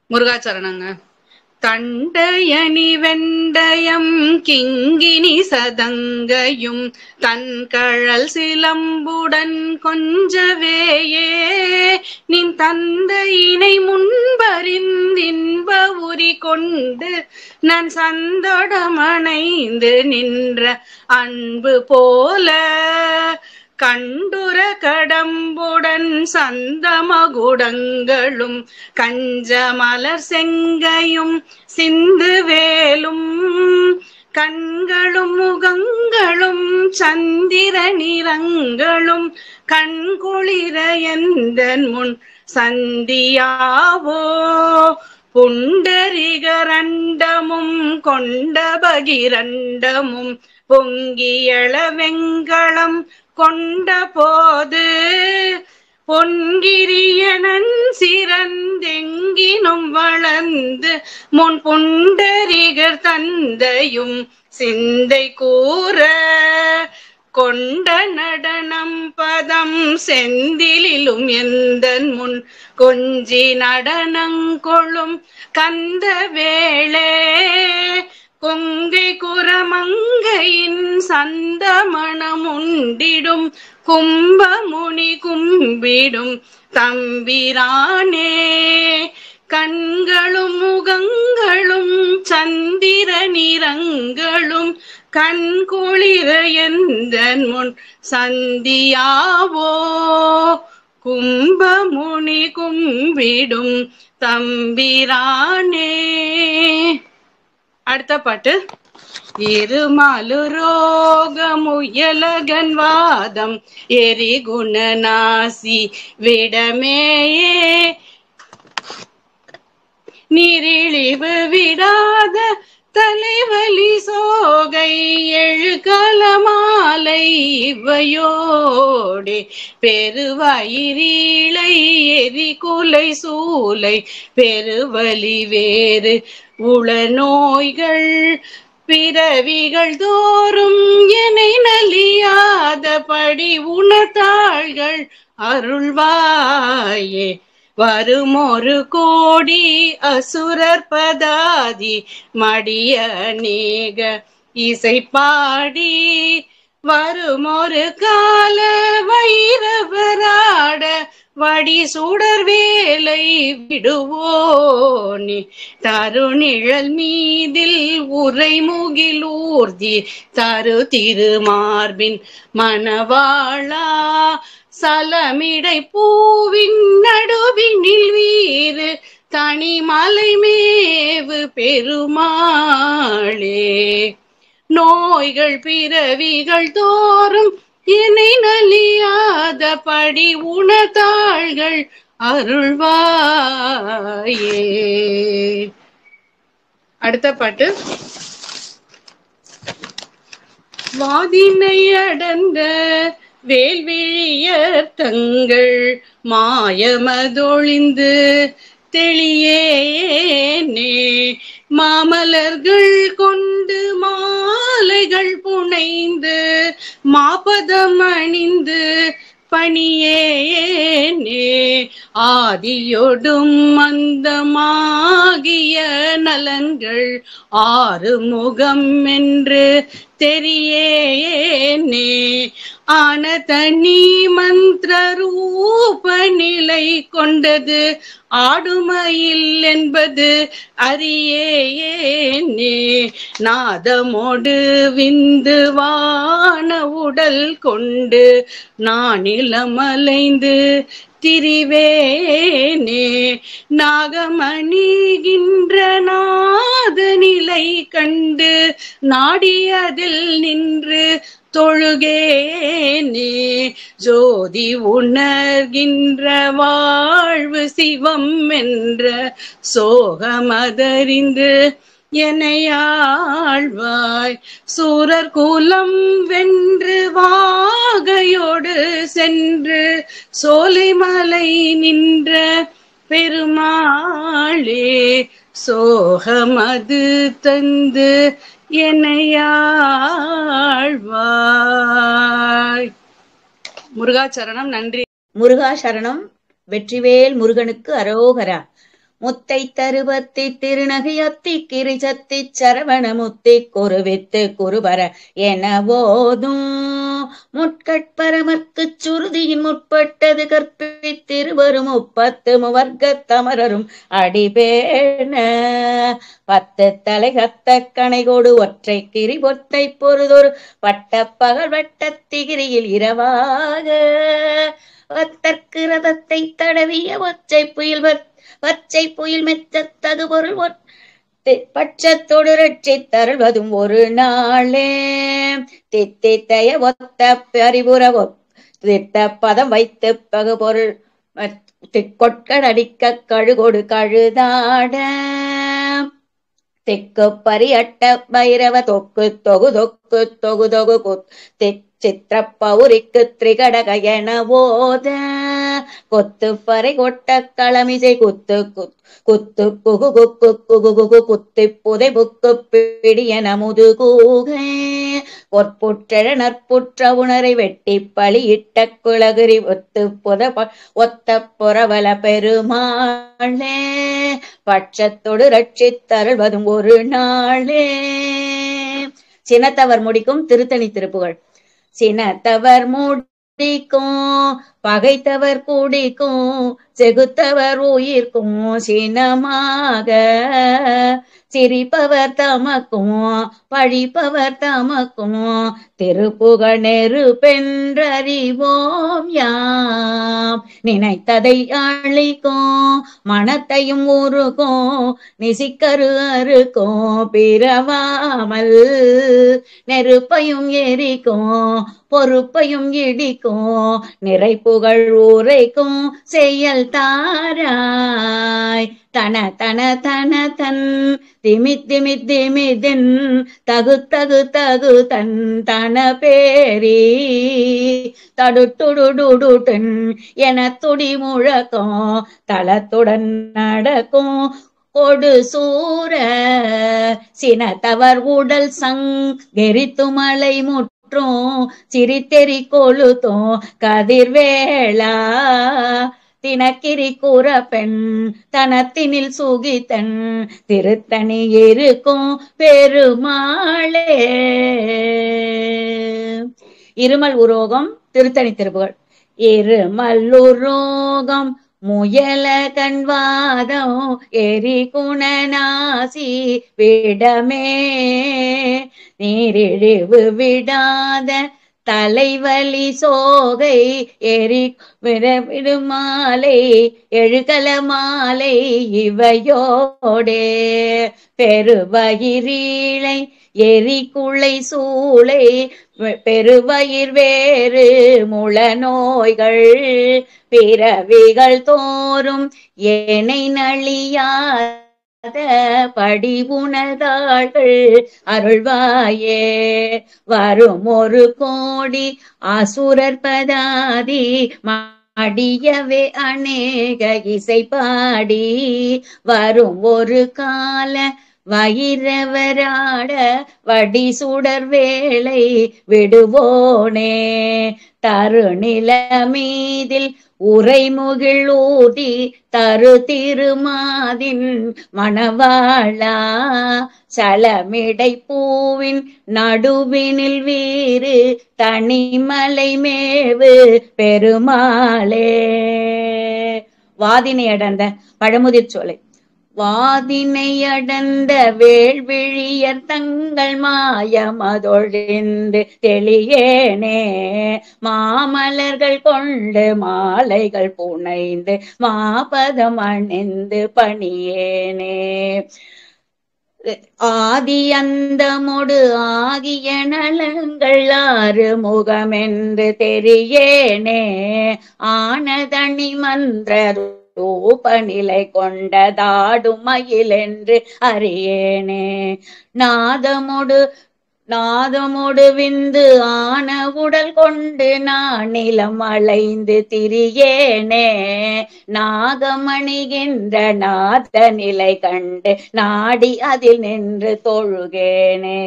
முருகாச்சரணங்க. தண்டயணி வெண்டயம் கிங்கினி சதங்கையும் தன்கழல் சிலம்புடன் கொஞ்சவேயே நின் தந்தையினை முன்பறிந்தின்ப உரி கொண்டு நான் சந்தோடமணைந்து நின்ற அன்பு போல கண்டுர கடம்புடன் சந்தமகுடங்களும் கஞ்சமலர் செங்கையும் சிந்து வேலும் கண்களும் முகங்களும் சந்திர நிறங்களும் கண்குளிர எந்தன் முன் சந்தியாவோ புண்டரிகரண்டமும் கொண்ட பகிரண்டமும் பொங்கியள வெங்களம் கொண்ட போது பொன்கிரியனன் சிறந்தெங்கினும் வளர்ந்து முன் புண்டரிகர் தந்தையும் சிந்தை கூற கொண்ட நடனம் பதம் செந்திலும் எந்தன் முன் கொஞ்சி நடனங்கொள்ளும் கந்த வேளே கொங்கை குரமங்கையின் சந்தமணமுண்டிடும் கும்பமுனி கும்பிடும் தம்பிரானே கண்களும் முகங்களும் சந்திர நிறங்களும் கண்குளிர எந்தன் முன் சந்தியாவோ கும்பமுனி கும்பிடும் தம்பிரானே. அடுத்த பாட்டு. இருமலுரோகமுயலகன் வாதம் எரிகுணநாசி விடமேயே நீரிழிவு விடாத தலைவலி சோகை எழுகலமாலை இவையோடே பெருவயிரீளை எரிகுலை சூலை பெருவலி வேறு உள நோய்கள் பிறவிகள் தோறும் என்னை நலியாத படி உணர்த்தாள்கள் அருள்வாயே வருமொரு கோடி அசுரர் பதாதி மடிய அநேக இசை பாடி வருமொரு கால வைரவராட வடி சுடர் வேலை விடுவோனே தருநிழல் மீதில் உரைமுகில் ஊர்தி தரு திருமார்பின் மணவாளா சலமிடை பூவின் நடுவினில் வீறு தனிமலை மேவு பெருமாளே நோய்கள் பிறவிகள் தோறும் என்னை நலியாத படி உணர்த்தாள்கள் அருள்வாயே. அடுத்த பாட்டு. வாதினை அடர்ந்த வேல்விழியர் தங்கள் மாயமதொழிந்து தெளியேனே மாமலர்கள் கொண்டு மாலைகள் புனைந்து மாபதம் அணிந்து பணியேனே ஆதியொடும் மந்தமாகிய நலன்கள் ஆறு முகம் என்று தெரியேனே ஆன தனி மந்திர ரூப நிலை கொண்டது ஆடுமையில் என்பது அறியேனே நாதமோடு விந்து வான உடல் கொண்டு நானிலமலைந்து திரிவேனே நாகமணிகின்ற நாத நிலை கண்டு நாடியதில் நின்று தொழுகேனே ஜோதி உணர்கின்ற வாழ்வு சிவம் என்ற சோகமதறிந்து எனையாழ்வாய் சூரர் குலம் வென்று வாகையோடு சென்று சோலைமலை நின்ற பெருமாளே சோகமது தந்து எனையாழ்வாய். முருகாச்சரணம். நன்றி. முருகாசரணம். வெற்றிவேல் முருகனுக்கு அரோகரா. முத்தை தருவத்தி திருநகையத்தி கிரிசத்தி சரவண முத்தி குருவித்து குருபர என போதும் முட்கட்பரமர்க்கு சுருதியின் முற்பட்டது கற்பித்திருவரும் 30 முவர்க்க தமரரும் அடிபேண 10 தலை கத்த கணைகோடு ஒற்றை கிரி பொத்தை பொருதொரு பட்ட பகல் வட்டத்திகிரியில் இரவாக வத்தற்கு ரதத்தை தடவிய பச்சை புயல் மெத்தது பொருள் பட்சத்தோடு ரட்சி தருள்வதும் ஒரு நாளே தித்தித்தைய ஒத்த பரிபுற திட்ட பதம் வைத்து பகுபொருள் கொட்கடிக்க கழுகொடு கழுதாட திக்கு பரியட்ட பைரவ தொக்கு தொகு தொக்கு தொகு தொகு சித்திர பௌரிக்கு திரிகடக என போத கொத்து பறை கொட்ட களமிசை குத்து குத்து குகு குக்கு குகு குகு குத்தி புதை புக்கு பிடியன முதுகூகை பொற்புற்ற நற்புற்ற உணரை வெட்டி பழியிட்ட குளகிரி ஒத்த புறவல பெருமாளே பட்சத்தோடு ரட்சித்தருள்வதும் ஒரு நாளே. சினத்தவர் முடிக்கும் திருத்தணி திருப்புகழ். சினத்தவர் முடிக்கும் பகைத்தவர் குடிக்கும் செகுத்தவர் உயிர்க்கும் சினமாக சிரிப்பவர் தமக்கும் பழிப்பவர் தமக்கும் திருப்புகழ் நெருப்பென்றறிவோம் யாம். நினைத்ததை அழிக்கும் மனத்தையும் உருக்கும் நிசிக்கரு அறுக்கும் பிறவாமல் நெருப்பையும் எரிக்கும் பொறுப்பையும் இடிக்கும் நிறைப்புகழ் ஊரைக்கும் செயல் தாராய். தன தன தன தன் திமி திமி திமிதின் தகு தகு தகு தன் தன பேரி தடுட்டுடுடுடுடன் என துடி முழக்கும் தளத்துடன் நடக்கும் கொடு சூர சினத்தவர் உடல் சங்கெரித்து மலை முற்றும் சிரித்தெறி கொளுத்தும் கதிர்வேளா தினக்கிரி கூற பெண் தனத்தினில் சுகித்தன் திருத்தணி இருக்கும் பெருமாளே. இருமல் உரோகம் திருத்தணி திருப்புகழ். இருமல் உரோகம் முயல கண்வாதம் எரி குணநாசி விடமே நீரிழிவு விடாத தலைவலி சோகை எரி விடுமாலை எழுகல மாலை இவையோடே பெருவயிரீழை எரிக்குளை சூளை பெருவயிர் வேறு முள நோய்கள் பிறவிகள் தோறும் ஏனை நளியாத படிவுணர்தாள்கள் அருள்வாயே. வரும் ஒரு கோடி அசுரர் பதாதி அடியவே அநேக இசை பாடி வரும் ஒரு கால வயிறவராட வடி சுடர் வேளை விடுவோனே தருநில மீதில் உரைமுகில் ஊதி தரு திருமாதின் மணவாளா சலமிடை பூவின் நடுவினில் வீறு தனிமலை மேவு பெருமாளே. வாதினை அடர்ந்த பழமுதிர் சோலை. வாதினை அடர்ந்த வேள்விழியர் தங்கள் மாயமதொழிந்து தெளியேனே மாமலர்கள் கொண்டு மாலைகள் புனைந்து மாபதம் அணிந்து பணியேனே ஆதி அந்தமொடு ஆகிய நலங்கள் ஆறு முகமென்று தெரியேனே ஆனதனி மன்றரு ரூபநிலை கொண்டதாடும் மயில் என்று அறியேனே நாதமொடு விந்து ஆன உடல் கொண்டு நான் நிலம் அலைந்து திரியேனே நாகமணிகின்ற நாத நிலை கண்டு நாடி அதில் நின்று தொழுகேனே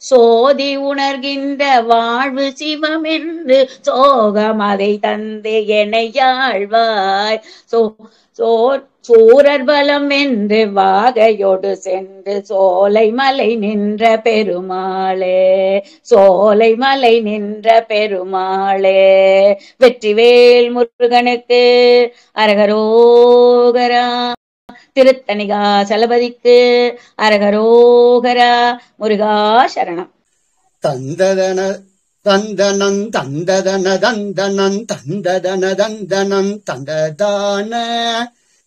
சோதி உணர்கின்ற வாழ்வு சிவம் என்று சோகம் அதை தந்து எனையாழ்வாய் சூரர் பலம் என்று வாகையோடு சென்று சோலை மலை நின்ற பெருமாளே, சோலை மலை நின்ற பெருமாளே. வெற்றிவேல் முருகனுக்கு அரகரோகரா, திருத்தணிகா சலபதிக்கு அரகரோகரா. முருகா சரணம். தந்ததன தந்தனன் தந்ததன தந்தனன் தந்ததன தந்தனன் தந்ததான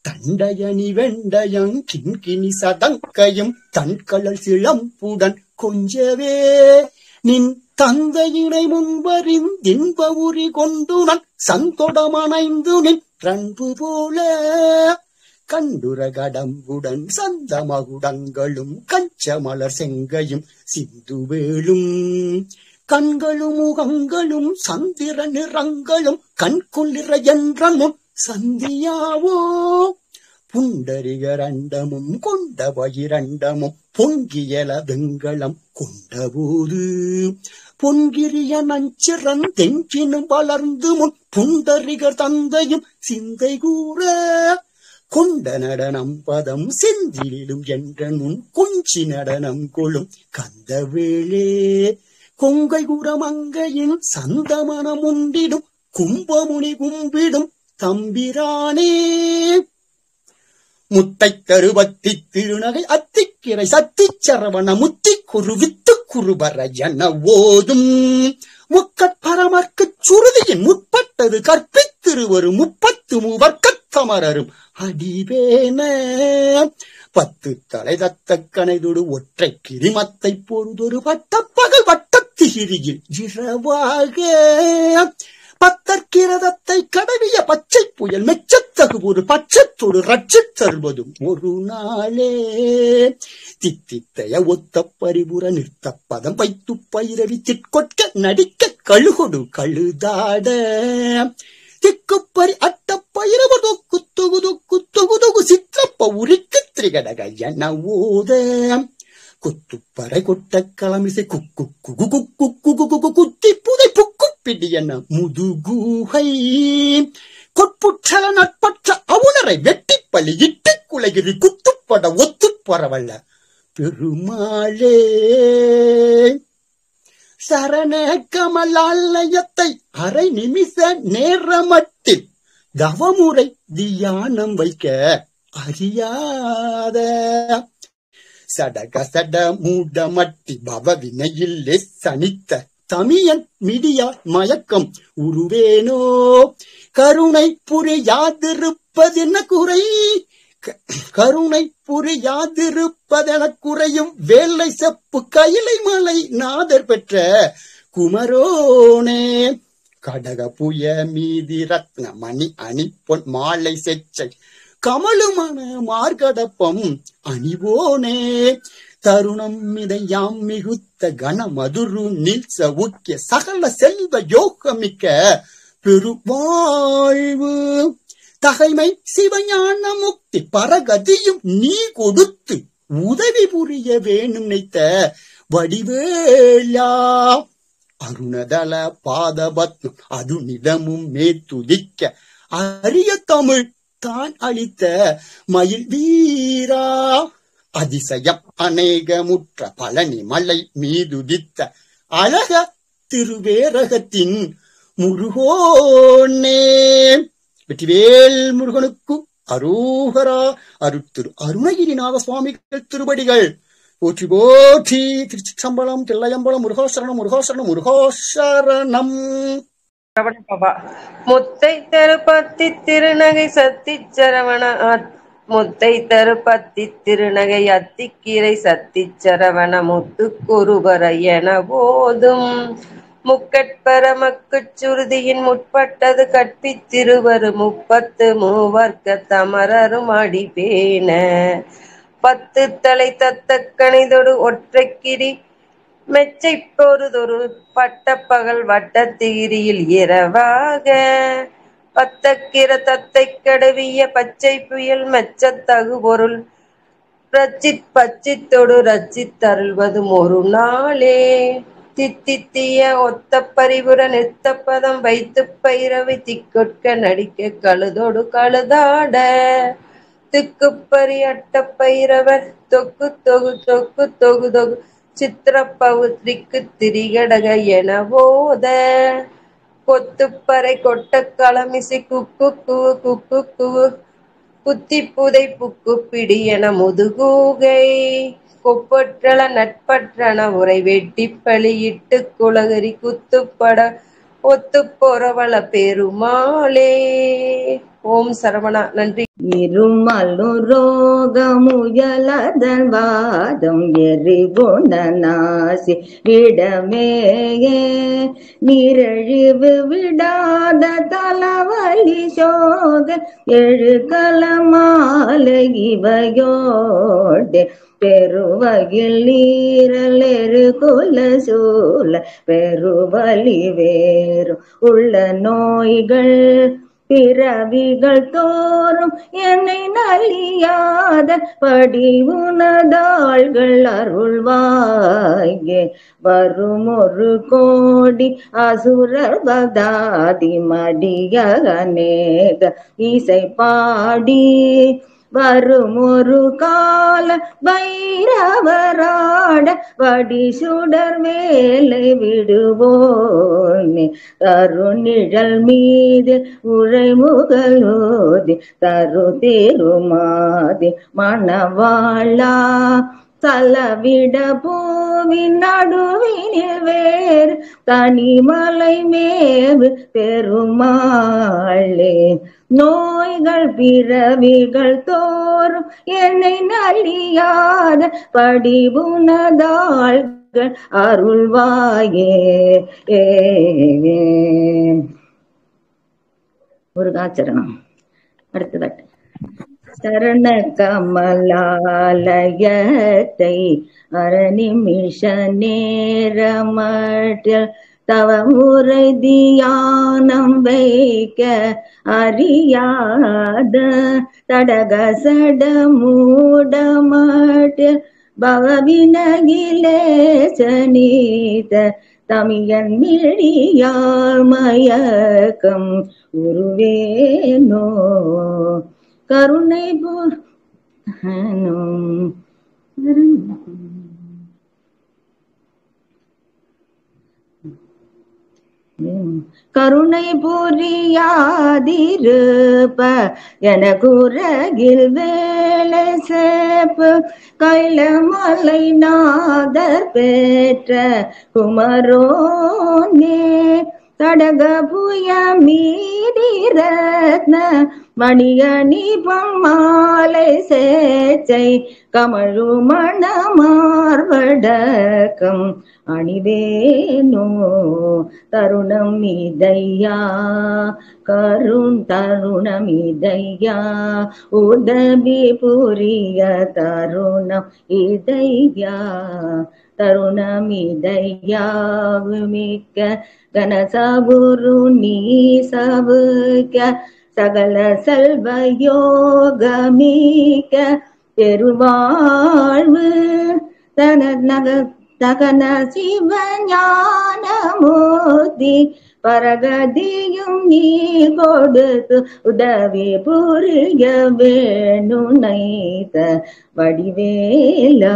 தண்டயனி வெண்டயம் கிண்கிணி சதங்கையும் தன்கழல் சிலம்புடன் கொஞ்சவே நின் தந்தையினை முன்வரிந்தின்ப உரி கொண்டு நான் சந்தொடமணைந்து நின் ரன்பு போல கண்டுர கடம்புடன் சந்தமகுடங்களும் கஞ்சமலர் செங்கையும் சிந்துவேளும் கண்களும் முகங்களும் சந்திர நிறங்களும் கண்குளிர என்ற முன் சந்தியாவோ புண்டரிகரண்டமும் கொண்ட பகிரண்டமும் பொங்கியல வெங்களம் கொண்டபோது பொன்கிரிய நஞ்சிறன் தெஞ்சினும் வளர்ந்து முன் புண்டரிகர் தந்தையும் சிந்தை கூற கொண்ட நடனம் பதம் செந்திலும் என்ற முன் கொஞ்சி நடனம் கொள்ளும் கந்தவேளே கொங்கை குரமங்கையின் சந்தமனம் உண்டிடும் கும்பமுனி கும்பிடும் தம்பிரானே முத்தை கருவத்தி திருநகை அத்திக்கிரை சத்தி சரவண முத்தி குருவித்து குருபர என ஓதும் முக்கட்பரமர்க்கு சுருதியின் முற்பட்டது கற்பித்திருவரும் 33 தமரரும் அடிவேன 10 தலை தத்த கனைதொடு ஒற்றை கிரிமத்தை பொருதொரு வட்டப்பகல் வட்டத்திகிரியில் இரவாக பத்தற்கிரதத்தை கடவிய பச்சை புயல் மெச்சத்தகு ஒரு பட்சத்தோடு ரட்சித் தருவதும் ஒரு நாளே தித்தித்தைய ஒத்த பரிபுற நிறுத்த பதம் வைத்து பயிரவி திட்கொட்க நடிக்க கழுகொடு கழுதாட திக்குப்பறி அட்ட பயிரவ தொக்கு தொகு தொக்கு தொகு தொகு சித்திரப்ப உரிக்கு திரிகடக என ஓத குத்துப்பறை கொட்ட களமிசை குக்கு குகு குக்கு குகு குகு குத்தி புதை புக்கு பிடி என முதுகுகை கொட்புற்றல நட்பற்ற அவுணரை வெட்டி பலி இட்டு குலகிரி குத்துப்பட ஒத்து பரவல்ல பெருமாளே சரண கமலாலயத்தை அரை நிமிஷ நேரமட்டில் தவமுறை தியானம் வைக்க அறியாத சடக சட மூட மட்டி பவவினையில்லே சனித்த தமியன் மிடியா மயக்கம் உருவேனோ கருணை புரியாதிருப்பதென குறை கருணை புரியாதிருப்பதென குறையும் வேலை செப்பு கைலை மலை நாதர் பெற்ற குமரோனே கடக புய மீதி ரத்ன மணி அணிப்பொன் மாலை செச்சை கமலுமான மார்கடப்பம் அணிவோனே தருணம் இதையாம் மிகுத்த கணமதுரு நீல்ச உக்கிய சகல செல்வ யோகமிக்க பெருவாழ்வு தகைமை சிவஞான முக்தி பரகதியும் நீ கொடுத்து உதவி புரிய வேணும் நினைத்த வடிவேலா அருணதல பாதபத்னம் அது நிதமும் மேத்துதிக்க அரிய தமிழ் தான் அளித்த மயில் வீரா அதிசயம் அநேகமுற்ற பழனி மலை மீதுதித்த அழக திருவேரகத்தின் முருகோனே. வெற்றிவேல் முருகனுக்கு அரோகரா. அருட்திரு அருணகிரிநாத சுவாமிகள் திருவடிகள் போற்றி போற்றி. திருச்சிற்றம்பலம், தில்லையம்பலம். முருகோசரணம் முருகோசரணம் முருகோசரணம். முத்தை தருப்பத்தி திருநகை சத்தி சரவண முத்தை தருப்பத்தி திருநகை அத்திக்கீரை சத்தி சரவண முத்து குருபர என போதும் முக்கட்பரமக்கு சுருதியின் முற்பட்டது கற்பித்திருவரு 33 தமரரும் அடிபேன 10 தலை தத்த கணிதொடு ஒற்றைக்கிரி மெச்சை பொருதொரு பட்டப்பகல் வட்டத்திகிரியில் இரவாக 10 கிர தத்தை கடவிய பச்சை புயல் மெச்சத்தகு பொருள் பச்சித்தொடு ரச்சித்தருள்வதும் ஒரு நாளே தித்தித்திய ஒத்த பரிபுர நிறுத்தப்பதம் வைத்து பைரவி திக்கொட்க நடிக்க கழுதொடு கழுதாட திக்குப்பரி அட்டப்பைரவர் தொக்கு தொகு தொக்கு தொகு தொகு சித்திரப்பவுத்திரிக்கு திரிகடக என போத கொத்துப்பறை கொட்ட களமிசை குக்கு குவு குக்கு குவு புத்திப்புதை புக்கு பிடி என முதுகூகை கொப்பற்றள நட்பற்றன உரை வெட்டிப்பலி இட்டு குலகரி குத்துப்பட ஒத்து பொறவள பெருமாளே. ஓம் சரவணா. நன்றி. இருமலும் ரோகமுயலதன் வாதம் எரிகுணநாசி விடமேயே நீரழிவு விடாத தலவலி சோக எழுகலமாலை இவையோடே பெருவகில் நீரலெரு குல சூழ பெருவலி வேறு உள்ள நோய்கள் பிறவிகள் தோறும் என்னை நலியாத படி உனதாள்கள் அருள்வாயே வரும் ஒரு கோடி அசுரர் பதாதி மடிய அநேக இசை பாடி வரும் ஒரு கால பைரவராட வடி சுடர் வேலை விடுவோனே தருநிழல் மீது உரை முகலோதி தரு திருமாதி மணவாளா தலவிட பூவின் நடுவினில் வேறு தனிமலை மேவு பெருமாளே நோய்கள் பிறவிகள் தோறும் என்னை நலியாத படிவுனதாள்கள் அருள்வாயே. முருகாச்சரணம். அடுத்ததாட்டு சரண கமலாலயத்தை அரநிமிஷ நேரமட்டில் தவமுறை தியானம் வைக்க அறியாத தடக சட மூடமட்டில் பவவினகிலே சனீத தமியன் மிழியார் மயக்கம் உருவேனோ கருணை கருணை புரியாதிருப்ப என குரகில் வேலை சேப்பு கைலமலை நாதர் பெற்ற குமரோனே தடக புய மீதிரத்ன மணியணி பம்மாலை சேச்சை கமழு மணமார்வடக்கம் அணிவேனோ தருணம் இதையா தருணம் இதையா உதவி புரிய தருணம் இதையா தருணம் இதையாவுமிக்க கனசபுரு நீ சவுக்க சகல செல்வ யோகமிக்க பெருவாழ்வு தகன சிவஞானமூர்த்தி பரகதியும் நீ கொடுத்து உதவி புரிய வேணுனைத வடிவேலா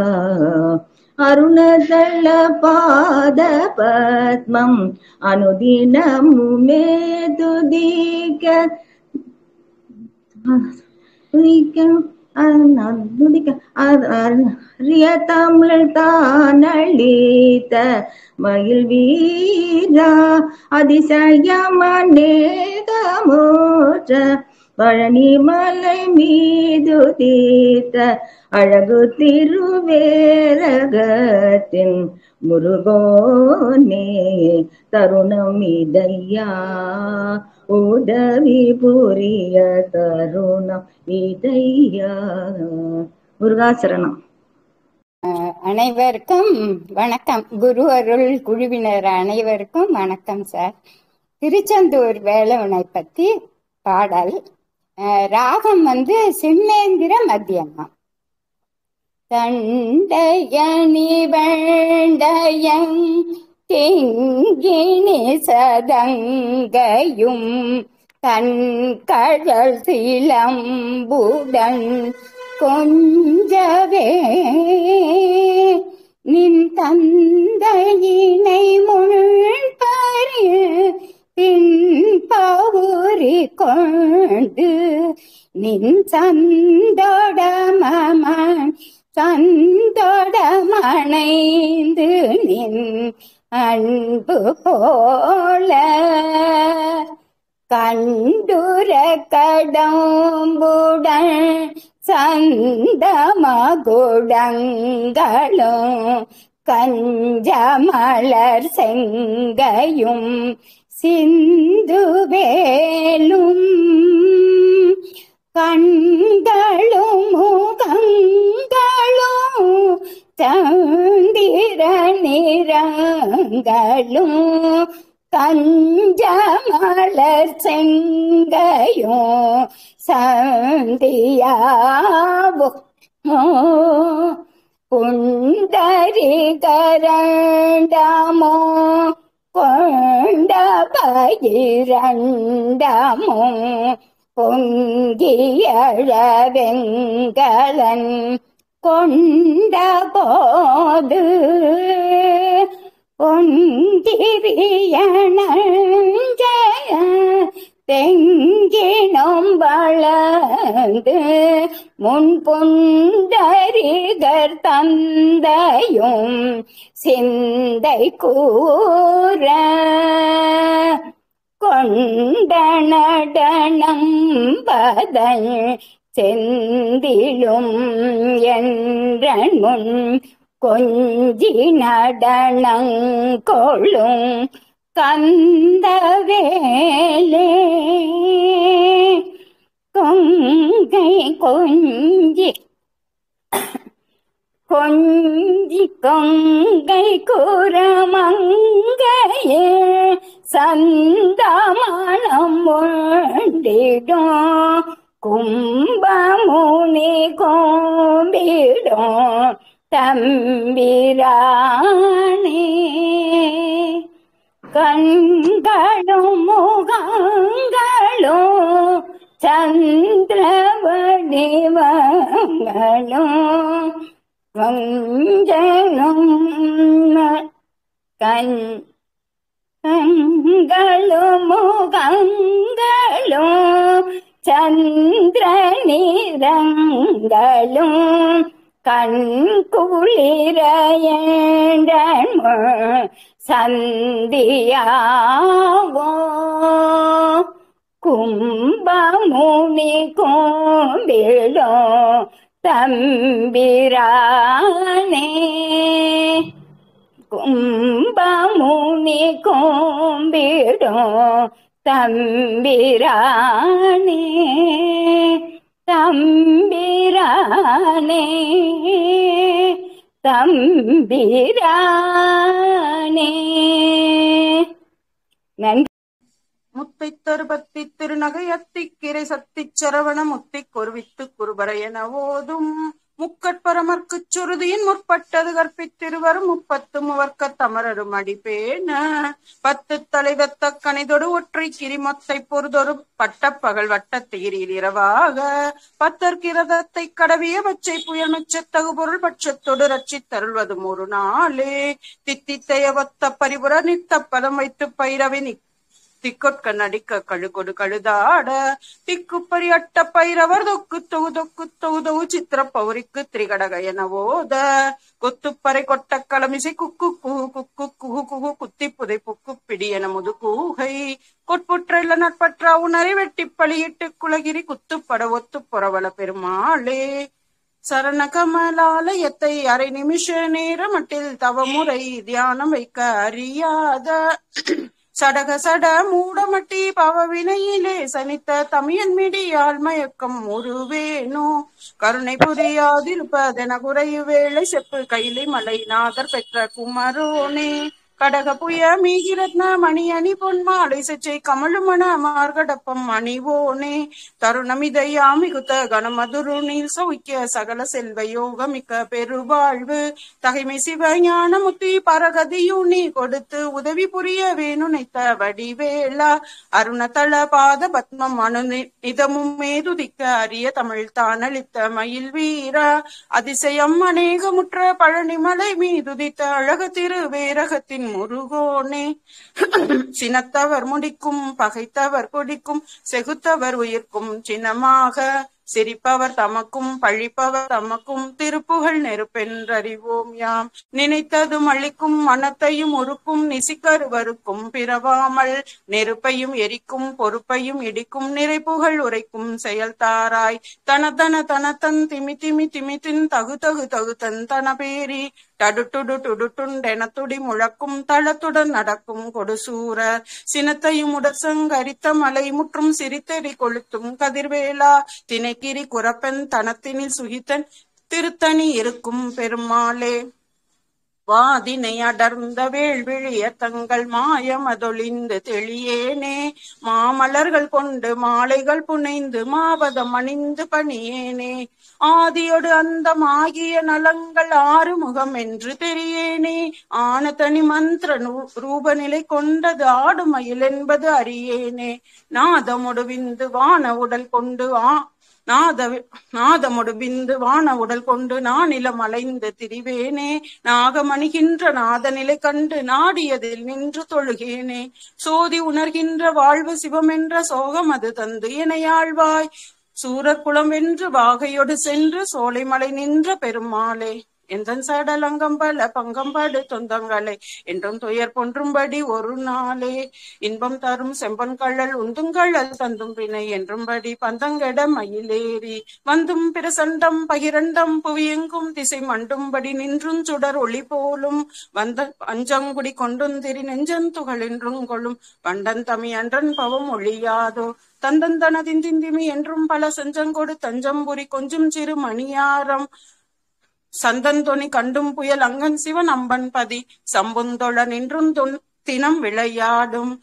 அருணதள பாத பத்மம் அனுதினமுமே துதிக்க தமிழ் தானளித்த மயில் வீரா அதிசயமநேகமூற்ற பழனிமலை மீது தீர்த்த அழகு திருவேரகத்தின் முருகோனே தருணம் இதையா உதவி புரிய தருணம் இதையா. முருகாசரணம். அனைவருக்கும் வணக்கம். குரு அருள் குழுவினர் அனைவருக்கும் வணக்கம் சார். திருச்செந்தூர் வேலவனை பத்தி பாடல். ராகம் சிம்மேந்திர மத்தியமம். தண்டயணி வேண்டயங் கிங்கிணி சதங்கையும் தன் கடல் சிலம்புடன் கொஞ்சவே நின் தந்தையினை முள்பறி பின்பவுரி கொண்டு நின் சந்தோடமணைந்து நின் அன்பு போல கண்டுர கடம்புடன் சந்தமகுடங்களும் கஞ்சமலர் செங்கையும் சிந்துவேலும் கண்களும் முகங்களும் சந்திர நிறங்களும் கஞ்சமலர் செங்கையும் சந்தியாவோ புண்டரிகரண்டமோ கொண்ட பயிரண்டமோ பொங்கியழவெங்கலன் கொண்ட போது பொங்கிரியணஞ்சய தெங்கினும் வளர்ந்து முன்புண்டரிகர் தந்தையும் சிந்தை கூற கொண்ட நடனம் பதல் செந்திலும் என்றன் முன் கொஞ்சி நடனங்கொள்ளும் கந்தவேலே கொங்கை கொஞ்சி கொங்கை குரமங்கையே சந்தமனம் ஒண்டிடும் கும்பமுனி கோம்பிடும் தம்பிரானே கண்களும் முகங்களும் சந்திரவடிவங்களும் வஞ்சனும் கண்களும் முகங்களும் சந்திர நிறங்களும் கண்குளிரயன் சந்தியாவோ கும்பமுனி கோம்பிடோ தம்பிரானே கும்பமுனி கோம்பிடோ தம்பிரானே தம்பிரானே தம்பிரானே. நன்றி. முத்தை தருபத்தி திருநகையத்தி கிரை சத்தி சரவண முத்தி கொருவித்து குருபரையன ஓதும் முக்கட்பரமர்க்குச் சுருதியின் முற்பட்டது கற்பித்திருவரும் 30 முவர்க்க தமரரும் அடிப்பேன 10 தலைவத்த கணிதொடு ஒற்றை கிரிமொத்தை பொறுதொரு பட்டப்பகல் வட்டத்தீரில் இரவாக 10 கிரதத்தை கடவிய பச்சை புயல் மெச்சத்தகு பொருள் பட்சத்தொடு ரட்சித் தருள்வதும் ஒரு நாளே தித்தித்தையவத்த பரிபுர நித்த பதம் வைத்து பைரவி திக்கொட்க நடிக்க கழுகொடு கழுதாட திக்குப்பரி அட்ட பைரவர் தொக்கு தொகு தொக்கு தொகு தொகு சித்திர பௌரிக்கு திரிகடக என ஓத கொத்துப்பறை கொட்ட களமிசை குக்கு குகு குக்கு குகு குகு குத்தி புதை புக்கு பிடி என முது கூகை கொட்புற்ற நட்பற்ற உணரை வெட்டி பழியிட்டு குலகிரி குத்துப்பட ஒத்து புறவல பெருமாளே சரண கமலாலயத்தை அரை நிமிஷ நேரமட்டில் தவமுறை தியானம் வைக்க அறியாத சடக சட மூடமட்டி பவவினையிலே சனித்த தமியன் மிடியால் மயக்கம் உருவேனோ கருணை புரியாதிருப்பதென குறையு வேளை செப்பு கையிலை மலை நாதர் பெற்ற குமரோனே கடக புய மீகிரத்ன மணி அணி பொன்மாலை செச்சை கமழுமண மார்கடப்பம் அணிவோனே தருணமிதையா மிகுத்த கணமதுரு நீர் சௌக்கிய சகல செல்வ யோக மிக்க பெருவாழ்வு தகைமை சிவ ஞான முத்தி பரகதியுனி கொடுத்து உதவி புரிய வேணுனைத்த வடிவேலா அருணதள பாத பத்மம் அணு நிதமும் மேதுதிக்க அரிய தமிழ் தானளித்த மயில் வீரா அதிசயம் அநேகமுற்ற பழனிமலை மீதுதித்த அழகு திருவேரகத்தின் முருகோனே சினத்தவர் முடிக்கும் பகைத்தவர் கொடிக்கும் செகுத்தவர் உயிர்க்கும் சின்னமாக சிரிப்பவர் தமக்கும் பழிப்பவர் தமக்கும் திருப்புகழ் நெருப்பென்றறிவோம் யாம் நினைத்ததும் அழிக்கும் மனத்தையும் உருக்கும் நிசிக்கருவருக்கும் பிறவாமல் நெருப்பையும் எரிக்கும் பொறுப்பையும் இடிக்கும் நிறைப்புகழ் உரைக்கும் செயல்தாராய் தனதன தனத்தன் திமி திமி திமித்தின் தகு தகுதன் தன பேரி தடுட்டுடு டுடுட்டுண்டெனத்துடி முழக்கும் தளத்துடன் நடக்கும் கொடுசூரர் சினத்தையும் உடற்சங்கரித்த மலை முற்றும் சிரித்தெறி கொளுத்தும் கதிர்வேலா தினைக்கிரி குரப்பன் தனத்தினில் சுகித்தன் திருத்தணி இருக்கும் பெருமாளே வாதினை அடர்ந்த வேள்விழிய தங்கள் மாயமதொழிந்து தெளியேனே மாமலர்கள் கொண்டு மாலைகள் புனைந்து மாபதம் அணிந்து பணியேனே ஆதியோடு அந்தமாகிய நலங்கள் ஆறுமுகம் என்று தெரியேனே ஆன தனி மந்திர ரூபநிலை கொண்டது ஆடுமயில் என்பது அறியேனே நாதமுடு விந்து வான உடல் கொண்டு நாதமுடு பிந்து வான உடல் கொண்டு நானிலம் அலைந்து திரிவேனே நாகமணிகின்ற நாதநிலை கண்டு நாடியதில் நின்று தொழுகேனே சோதி உணர்கின்ற வாழ்வு சிவமென்ற சோகம் அது தந்து இணையாழ்வாய் சூரர் குளம் வென்று வாகையோடு சென்று சோலைமலை நின்ற பெருமாளே எந்தன் சடலங்கம் பல பங்கம்படு தொந்தங்களை என்றும் துயர் பொன்றும்படி ஒரு நாளே இன்பம் தரும் செம்பன் கள்ளல் உந்துங்கள்ளல் தந்தும் பிணை என்றும்படி பந்தங்கெட மயிலேறி வந்தும் பிரசண்டம் பகிரண்டம் புவியெங்கும் திசை மண்டும்படி நின்றும் சுடர் ஒளி போலும் வந்த அஞ்சங்குடி கொண்டுந்திரி நெஞ்சந்துகள் என்றும் கொள்ளும் பண்டன் தமி அன்றன் பவம் ஒழியாதோ தந்தன் தனதிந்திந்திமி என்றும் பல செஞ்சங்கொடு தஞ்சம்புரி கொஞ்சம் சிறு மணியாரம் சந்தன் தொனி கண்டும் புயல் அங்கன் சிவன் அம்பன் பதி சம்புந்தொழ நின்றும் தினம் விளையாடும்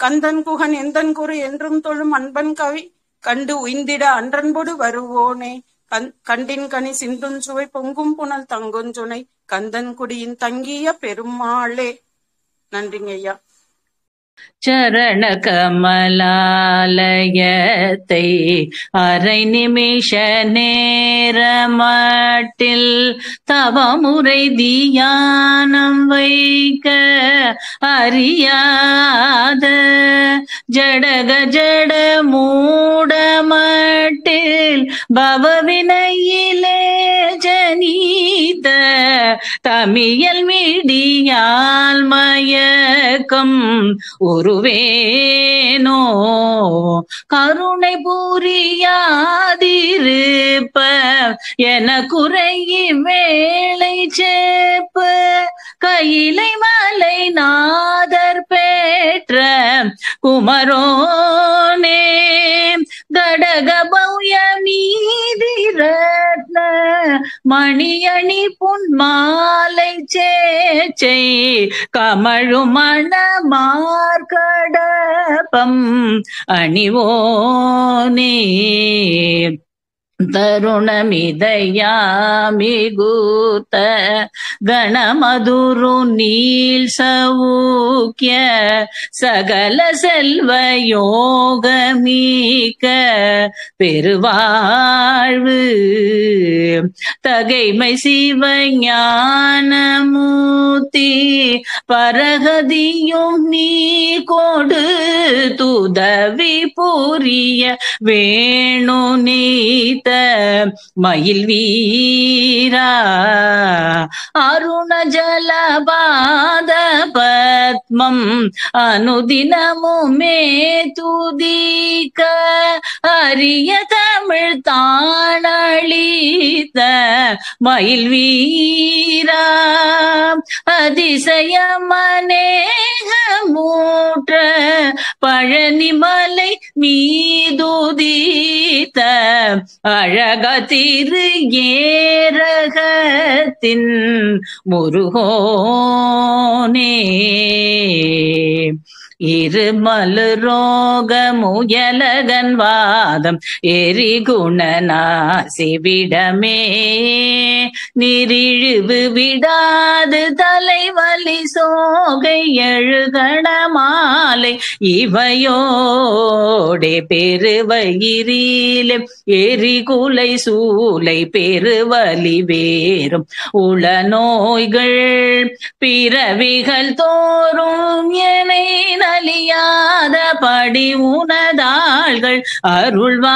கந்தன் குகன் எந்தன் குரு என்றும் தொழும் அன்பன் கவி கண்டு உய்ந்திட அன்றன்பொடு வருவோனே கண்டின் கனி சிந்தும் சுவை பொங்கும் புனல் தங்குஞ்சுனை கந்தன் குடியின் தங்கிய பெருமாளே. நன்றிங்க ஐயா. சரண கமலாலயத்தை அரை நிமிஷ நேரமட்டில் தவமுறை தியானம் வைக்க அறியாத ஜடக ஜட மூடமட்டில் பவவினையிலே ஜனீத தமியல் மீடியால் மயக்கம் ஒருவேனோ கருணை புரியாதிருப்ப என குறையி வேளை சேப்பு கையிலை மலை நாதர் பெற்ற குமரோனே கடக பௌய மீதி ரத்ன மணியணி புன்மாலை சேச்சை கமழுமண மார்கடபம் அணிவோனே தருணமிதயாமிகூத்த கணமதுரு நீல் சவுக்கிய சகல செல்வ யோகமீக்க பெருவாழ்வு தகைமை சிவ ஞானமூர்த்தி பரகதியும் நீ கொடு துதவி புரிய வேணு நீத்த மயில் வீரா அருண ஜலபாத பத்மம் அனுதினமுமே துதிக்க அரிய தமிழ் தானளித்த மயில் வீரா அதிசயமனேகமூற்ற பழனிமலை மீதுதித்த அழக திரு ஏரகத்தின் மலத்தின் முருகோனே இருமலு ரோக முயலகன் வாதம் எரிகுணநாசி விடமே நிரிழிவு விடாது தலைவலி சோகை எழுகண மாலை இவையோடே பெருவயிரிலே எரிகுலை சூலை பெருவலி வேறும் உள நோய்கள் பிறவிகள் தோறும் எனை நலியாத படி உனதாள்கள் அருள்வாயே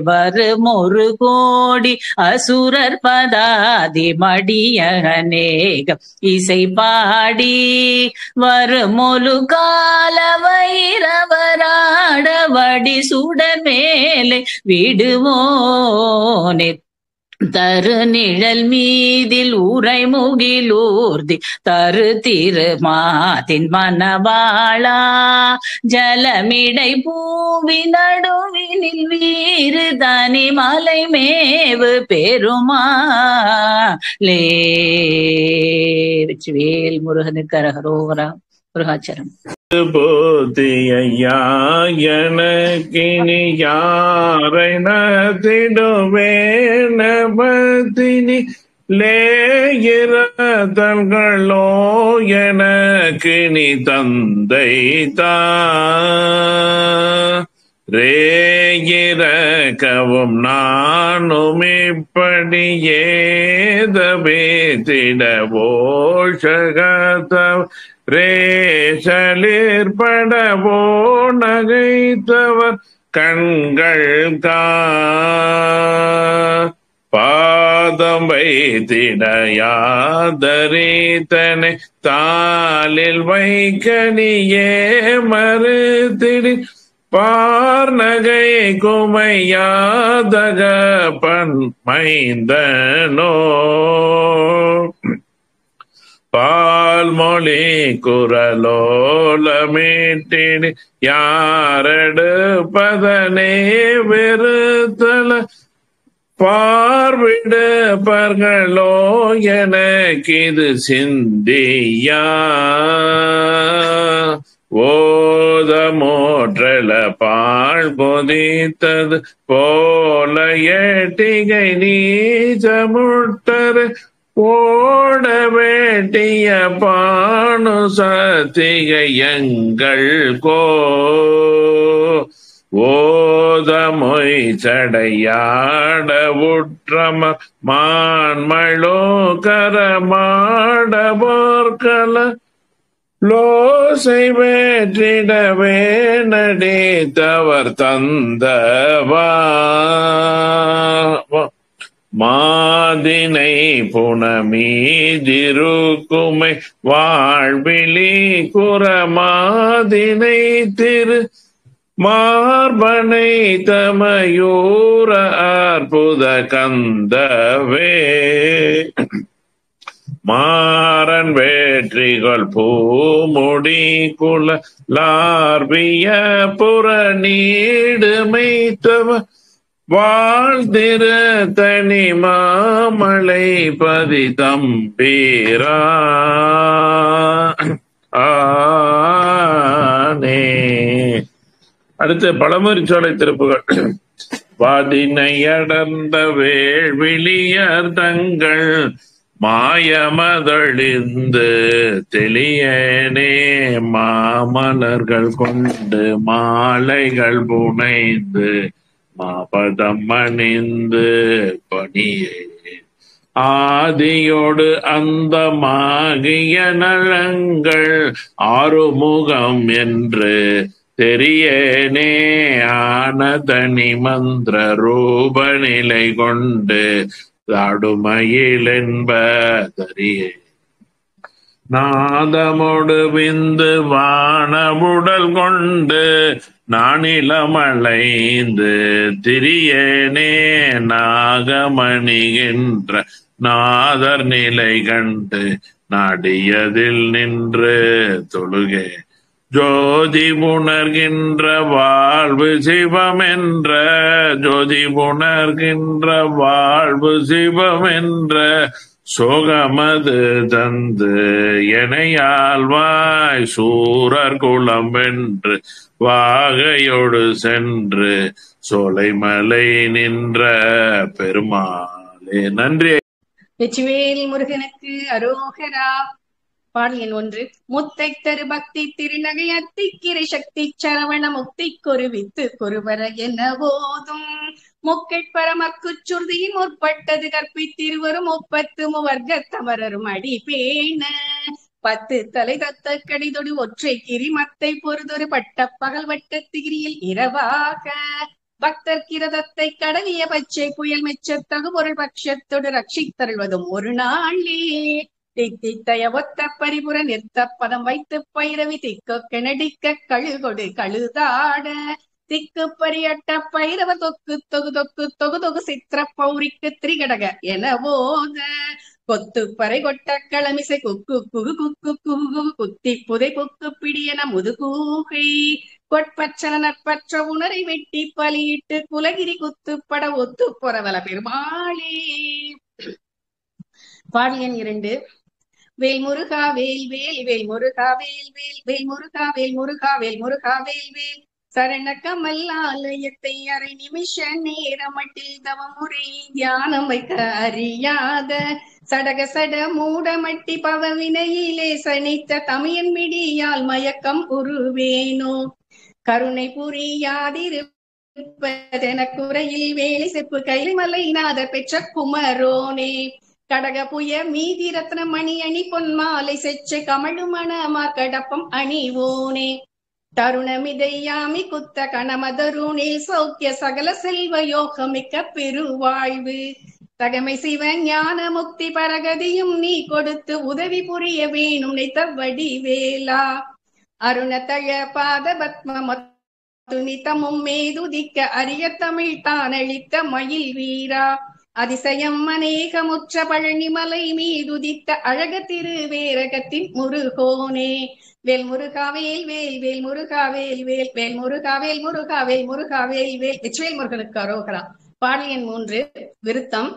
வரும் ஒரு கோடி அசுரர் பதாதி மடிய அநேகம் இசை பாடி வருமொலு கால வைரவராட வடி சுடர் மேலே விடுவோனே தரு நிழல் மீதில் உரை முகிலூர்தி தரு திருமாதின் மனவாளா ஜலமிடை பூவி நடுவினில் வீறு தனி மலை மேவு பெருமாளே. வெற்றிவேல் முருகனுக்கு அரகரோகரா. முருகாச்சரம். போதியா எனக்கினி யாரை நதிடுவேனபதினி லேயிரதல்களோ எனக்கினி தந்தை ரேயிரக்கவும் நானும் இப்படி ஏதபேதிடவோ சகதவ் ரேசலிற்படவோ நகைத்தவர் கண்கள் பாதம் வைத்திடையாதரித்தனை தாளில் வைக்கனியே மறுத்திடி பார்நகை குமையாதக பன்மைந்தனோ பால்மொழி குரலோலமீட்டினி யாரெடுப்பதனே வெறுத்தல பார்விடுப்பர்களோ எனக்கிது சிந்தியா ஓதமோற்றல பால் பொதித்தது போல எட்டிகை நீச்சமுட்டரு ஓட வேட்டிய பானு சத்திகையங்கள் ஓதமொய் சடையாட உற்றம மான்மளோ கரமாட போர்க்கல லோசை வேற்றிடவே நடித்தவர் தந்தவா மாதினை புனமீதிருக்குமை வாழ்விழி குரமாதினை திரு மார்பனை தமயூர அற்புத கந்தவே மாறன் வேற்றிகள் பூமுடி குல லார்பிய புற நீடுமைத்தவ வாழ்திரு தனி மாமலை பதி தம்பீரா ஆனே. அடுத்து பழமொழிச்சோலை திருப்புகள். வாதினை அடர்ந்த வேள்விழியர் தங்கள் மாயமதழிந்து தெளியனே மாமலர்கள் கொண்டு மாலைகள் புனைந்து மாபதம் அணிந்து பணியே ஆதியோடு அந்த மாகிய நலங்கள் ஆறுமுகம் என்று தெரியனே ஆனதனி மந்திர ரூப நிலை கொண்டு தாடுமயில் என்பதறியே நாதமோடு விந்து வானவுடல் கொண்டு நானிலமலைந்து திரியனே நாகமணிகின்ற நாதர் நிலை கண்டு நாடியதில் நின்று தொழுகே ஜோதி உணர்கின்ற வாழ்வு சிவமென்ற ஜோதி உணர்கின்ற வாழ்வு சிவமென்ற சோகமது தந்து எனையாழ்வாய் சூரர் குலம் வென்று வாகையோடு சென்று சோலைமலை நின்ற பெருமாளே. நன்றி. வெற்றிவேல் முருகனுக்கு அரோகரா. பாடல் எண் 1. முத்தை தரு பக்தி திருநகை அத்திக்கிரை சக்தி சரவண முக்தி கொருவித்து கொருவர என போதும் முக்கட்பரமக்கு சுருதியின் முற்பட்டது கற்பித்திருவரும் 30 மூவர்க்கத்தமரரும் அடி பேண 10 தலை தத்த கடிதொடு ஒற்றை கிரி மத்தை பொறுதொரு பட்ட பகல் வட்ட திகிரியில் இரவாக பக்தர் கிரதத்தை கடவிய பச்சை புயல் மெச்சத்தகு பொருள் பட்சத்தோடு ரட்சித்தருள்வதும் ஒரு நாளே. தித்தித்தய ஒத்த பரிபுற நிறுத்த பதம் வைத்து பைரவி திக்கு கிணடிக்க கழுகொடு கழுதாட திக்கு பரியட்ட பைரவ தொக்கு தொகு தொக்கு தொகு தொகு சித்திர பௌரிக்கு திரிகடக என போத கொத்து பறை கொட்ட களமிசை குக்கு குகு குக்கு குகு குத்தி புதை குக்கு பிடியன முதுகூகை கொட்பச்சல நற்பற்ற உணரை வெட்டி பலியிட்டு குலகிரி குத்துப்பட ஒத்து பொறவல பெருமாளே. பாடல் எண் 2. வேல் முருகா வேல் வேல் வேல் முருகா வேல் வேல் வேல் முருகா வேல் முருகா வேல் முருகா வேல் வேல் சரண கமலாலயத்தை அரை நிமிஷ நேரமட்டில் தவமுறை தியானம் வைக்க அறியாத சடக சட மூடமட்டி பவவினையிலே சனித்த தமையன் மிடியால் மயக்கம் உருவேனோ கருணை புரியாதிருப்பதென குறையில் வேலை செப்பு கைமலை நாத பெற்ற குமரோனே கடக புய மீதி ரத்ன மணி அணி பொன்மாலை செச்சை கமழுமணமா கடப்பம் அணிவோனே தருணமிதையாமி குத்த கணமதருணில் சௌக்கிய சகல செல்வ யோகமிக்க பெருவாழ்வு தகமை சிவ ஞான முக்தி பரகதியும் நீ கொடுத்து உதவி புரிய வேணும் நெய்த்தவடி வேலா அருணதழ பாத பத்ம துணித்தமும் மேதுதிக்க அரிய தமிழ் தானளித்த மயில் வீரா அதிசயம் அநேகமுற்ற பழனிமலை மீதுதித்த அழக திருவேரகத்தின் முருகோனே வேல் முருகா வேல் வேல் வேல் முருகா வேல் வேல் வேல் முருகா வேல் முருகா வேல் முருகா வேல் வேல் வெற்றிவேல் முருகனுக்கு அரோகரா. பாடல் எண் 3. விருத்தம்.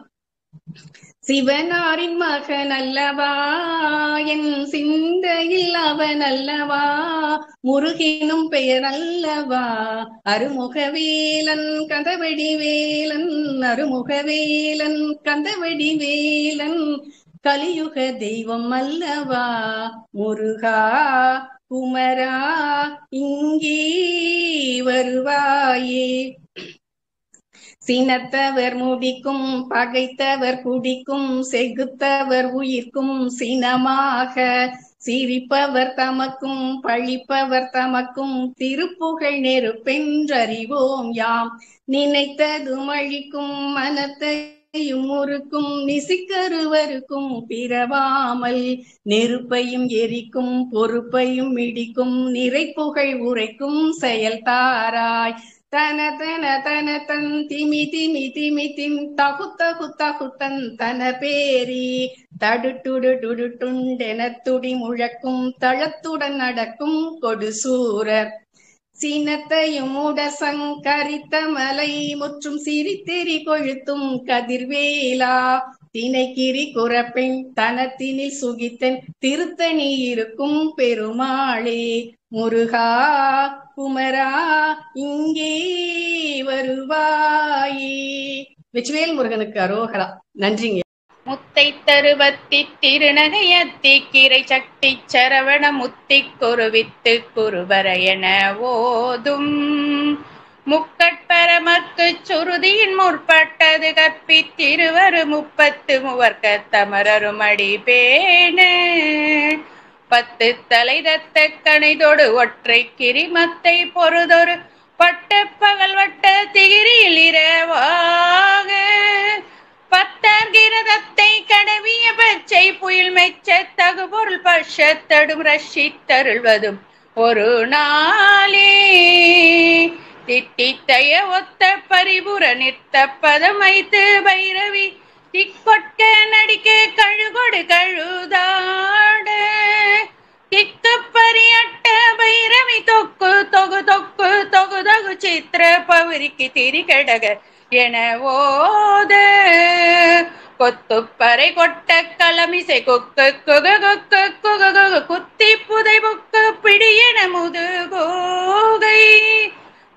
சிவனாரின் மகன் அல்லவா என் சிந்தையில் அவன் அல்லவா முருகனும் பெயர் அல்லவா அருமுகவேலன் கந்தவடி வேலன் அருமுகவேலன் கந்தவடி வேலன் கலியுக தெய்வம் அல்லவா முருகா குமரா இங்கே வருவாயே. சினத்தவர் முடிக்கும் பகைத்தவர் குடிக்கும் செகுத்தவர் உயிர்க்கும் சினமாக சிரிப்பவர் தமக்கும் பழிப்பவர் தமக்கும் திருப்புகழ் நெருப்பென்றறிவோம் யாம் நினைத்ததும் அழிக்கும் மனத்தையும் முறுக்கும் நிசிக்கருவருக்கும் பிறவாமல் நெருப்பையும் எரிக்கும் பொறுப்பையும் இடிக்கும் நிறைப்புகழ் உரைக்கும் செயல் தாராய் தன தன தன தன் திமி திமி திமி திம் தகு தகு தகுத்தன் தன பேரி தடுட்டுடு டுடுட்டுண்டென துடி முழக்கும் தளத்துடன் நடக்கும் கொடுசூரர் சீனத்தையும் உடசங்கரித்த மலை முற்றும் சிரித்தெறி கொழுத்தும் கதிர்வேலா தினைக்கிரி குறப்பெண் தனத்தினில் சுகித்தன் திருத்தணி இருக்கும் பெருமாளே முருகா குமரா இங்கே வருவாயே. வெற்றிவேல் முருகனுக்கு அரோகரா. நன்றிங்க. முத்தை தருவத்தி திருநகையத்தி கிரை சக்தி சரவண முத்தி குருவித்து குருவர என ஓதும் முக்கட்பரமக்கு சுருதியின் முற்பட்டது கற்பித்திருவரு 30 மூவர்க்கத்தமரரும் அடி பேண 10 தலை தத்த கணைதொடு ஒற்றை கிரிமத்தை பொறுதொரு பட்ட பகல் வட்ட திகிரியில் இரவாக 10 கிரதத்தை கடவிய பச்சை புயல் மெச்ச தகு பொருள் பஷத்தடும் ரஷித்தருள்வதும் ஒரு நாளே. தித்தித்தய ஒத்த பரிபுற நிறுத்த பதம் வைத்து பைரவி திக்கொட்க நடிக்க கழுகொடு கழுதாட திக்கு பரியட்ட பைரவி விரிக்கு திரிகடக என ஓத கொத்துப்பறை கொட்ட களமிசை கொக்க கொக கொக்க கொக குத்தி புதை பொக்க பிடியென முதுகோகை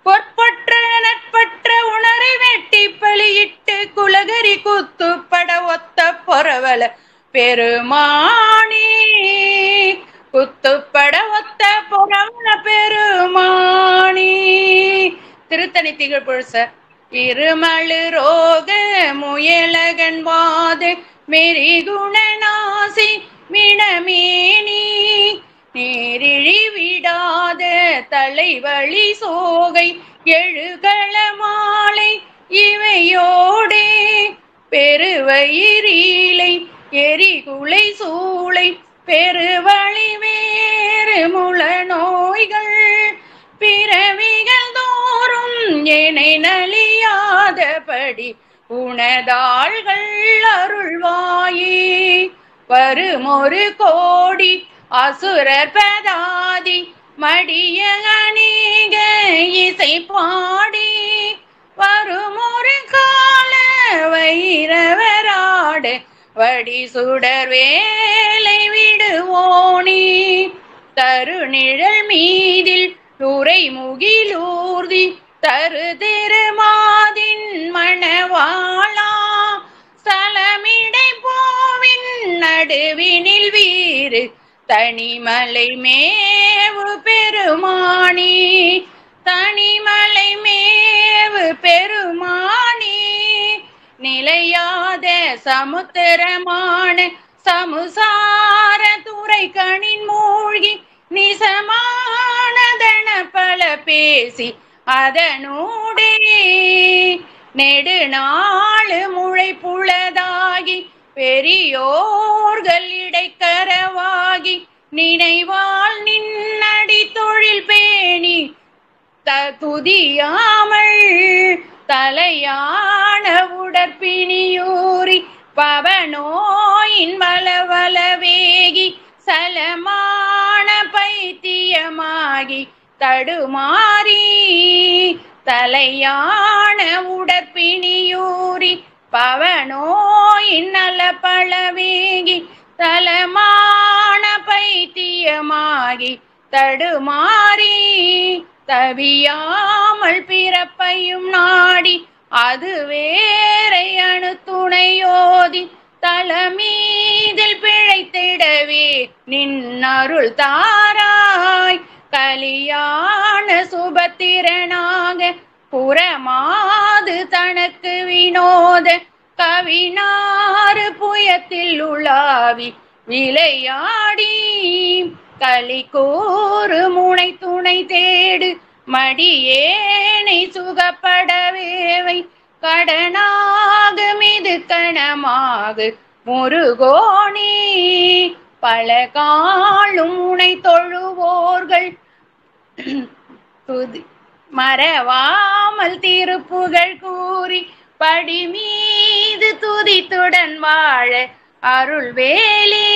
பொற்பற்ற நட்பற்ற உணரை வெட்டி பலியிட்டு குலகரி குத்துப்பட ஒத்த பொறவல பெருமானி குத்துப்பட ஒத்த பொறவல பெருமானி. திருத்தணி திகழ்புழுச இருமழு ரோக முயலகன் வாத மெரிகுணநாசி மிணமேனி நேரிழி விடாத தலைவழி சோகை எழுகள மாலை இவையோடே பெருவயிரீலை எரிகுலை சூளை பெருவழி வேறு முள நோய்கள் பிறவிகள் தோறும் என்னை நலியாதபடி உனதாள்கள் அருள்வாயே. வருமொரு கோடி அசுரர் பதாதி மடிய அணிக இசை பாடி வருமொரு கால வைரவராடு வடி சுடர் வேலை விடுவோனி தருநிழல் மீதில் உரை முகிலூர்தி தரு திருமாதின் மணவாளா சலமிடை போவின் நடுவினில் வீறு தனிமலை மேவு பெருமானி தனிமலை மேவு பெருமானி நிலையாத சமுத்திரமான சமுசார துறை கணின் மூழ்கி நிசமானதன பல பேசி அதனூடே நெடுநாளு முளை புலதாகி பெரியோர்கள் இடைக்கரவாகி நினைவால் நின்னடி தொழில் பேணி துதியாமல் தலையான உடற்பிணியூறி பவனோயின் வளவல வேகி சலமான பைத்தியமாகி தடுமாறி தலையான உடற்பிணியூரி பவனோயின் நல பழவேகி தலமான பைத்தியமாகி தடுமாறி தவியாமல் பிறப்பையும் நாடி அது வேறை அணு துணையோதி தலமீதில் பிழைத்திடவே நின்னருள் தாராய் கலியான சுபத்திரனாக புறமாது தனக்கு வினோத கவினாறு புயத்தில் உலாவி விளையாடி களி கூறு முனை துணை தேடு மடியேனை சுகப்படவேவை கடனாக மிது கணமாக முருகோணி பல காலும் உனை தொழுவோர்கள் மறவாமல் திருப்புகழ் கூறி படி மீது துதித்துடன் வாழ அருள் வேலி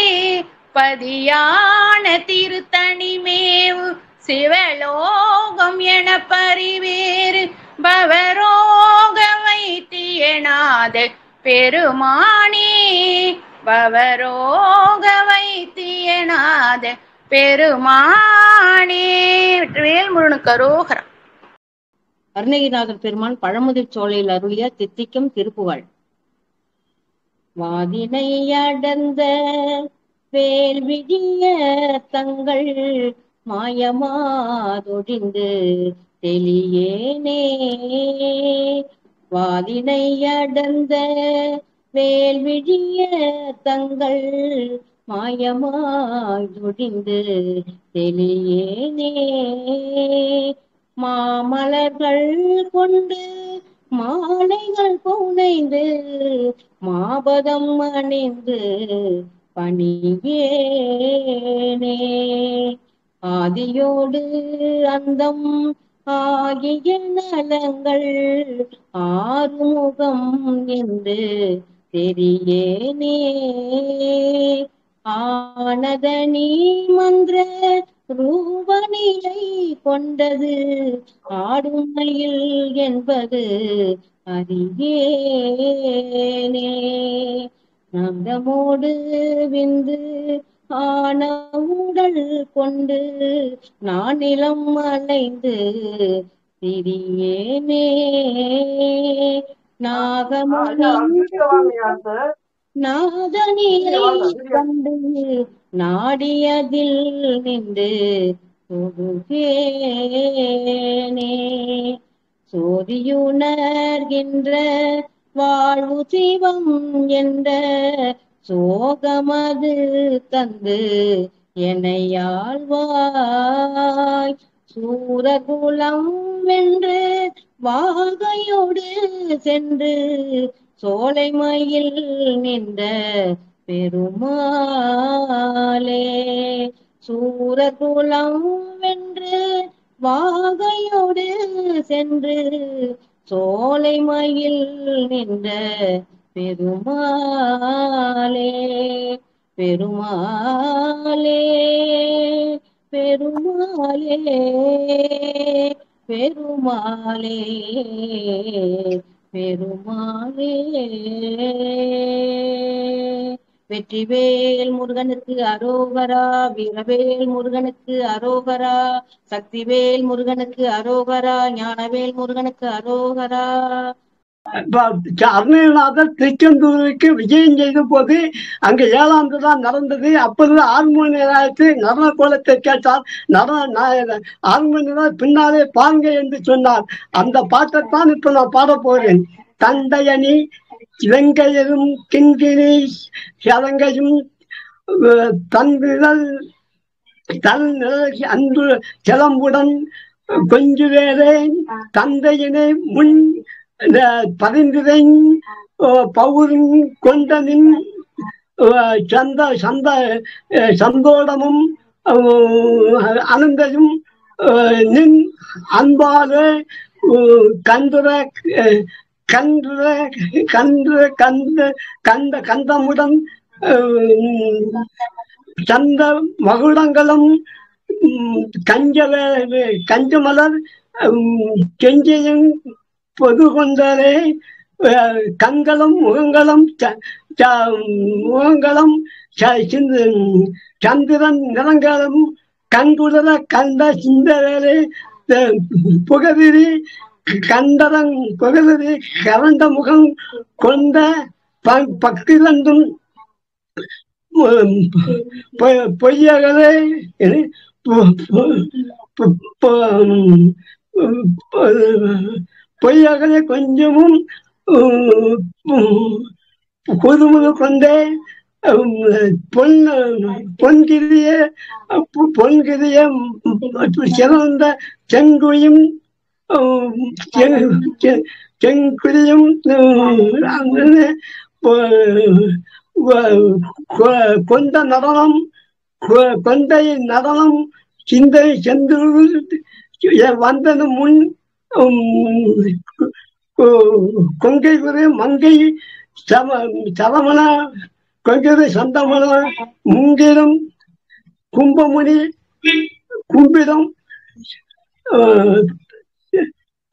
பதியான திருத்தணி மேவு சிவலோகம் என பரிவேறு பவரோக வைத்தியநாத பெருமானி பவரோக வைத்தியநாத பெருமானே. வெற்றிவேல் முருகனுக்கு அரோகரம். அருணகிரிநாதர் பெருமான் பழமுதிர் சோலையில் அருளிய தித்திக்கும் திருப்புகழ். வாதினை அடர்ந்த வேல்விழிய தங்கள் மாயமாதொழிந்து தெளியேனே. வாதினை அடர்ந்த வேல்விழிய தங்கள் மாயமாதொழிந்து தெளியேனே. மாமலர்கள் கொண்டு மாலைகள் புனைந்து மாபதம் அணிந்து பணியேனே. ஆதியோடு அந்தம் ஆகிய நலங்கள் ஆறுமுகம் என்று தெரியேனே. ஆனதனி மந்திர ரூபநிலை கொண்டது ஆடும் மயில் என்பது அறியேனே. நந்தமோடு விந்து ஆன உடல் கொண்டு நான் நிலம் அலைந்து திரியேனே. நாதனிலை கண்டு நாடியதில் நின்று தொழுகேனே. சோதியுணர்கின்ற வாழ்வு சிவம் என்ற சோகமது தந்து என்னையாழ்வாய். சூரகுலம் வென்று வாகையோடு சென்று சோலைமயில் நின்ற பெருமாளே. சூரகுலம் வென்று வாகையோடு சென்று சோலைமயில் நின்ற பெருமாளே. பெருமாளே பெருமாளே பெருமாளே பெருமாளே. வெற்றிவேல் முருகனுக்கு அரோகரா. வீரவேல் முருகனுக்கு அரோகரா. சக்திவேல் முருகனுக்கு அரோகரா. ஞானவேல் முருகனுக்கு அரோகரா. அருணகிரிநாதர் திருச்செந்தூருக்கு விஜயம் செய்த போது அங்க 7ஆம் திருவிழா நடந்தது. அப்பொழுது 6 மணி நேரத்து நடன கோலத்தை கேட்டார். ஆறு மணி நேரம் பின்னாலே பாருங்க என்று சொன்னார். அந்த பாட்டைத்தான் இப்ப நான் பாட போறேன். தந்தையணி இலங்கையும் கிங்கினி இலங்கையும் தன்விரல் தன் அன்பு சிலம்புடன் கொஞ்சுவேரேன் தந்தையினை முன் பதிந்திரன் பவுரின் கொண்டனின் சந்தோடமும் அனந்தையும் நின் அன்பாலே கந்துர கன்று கன்று கந்து கந்த கந்தமுடன் சந்த மகுடங்களும் கஞ்சமலர் கெஞ்சையும் பொது கொண்டரே கண்களும் முகங்களும் சந்திரன் நிறங்களும் கண்குளர கண்ட சிந்தரே புகதிரி கண்டரன் புகதிரி கரண்ட முகம் கொண்ட பக்கிரண்டும் பொய்யகளே பொய்யகளே கொஞ்சமும் புதுமுது கொண்டே பொன்கிரிய சிறந்த செங்குழியும் செங்குழியும் கொண்ட நடனம் கொண்டை நடனம் சிந்தை சென்று வந்தனும் முன் கொங்கை குரு மங்கை சரமண கொங்கை சந்தமண முங்கிலும் கும்பமுனி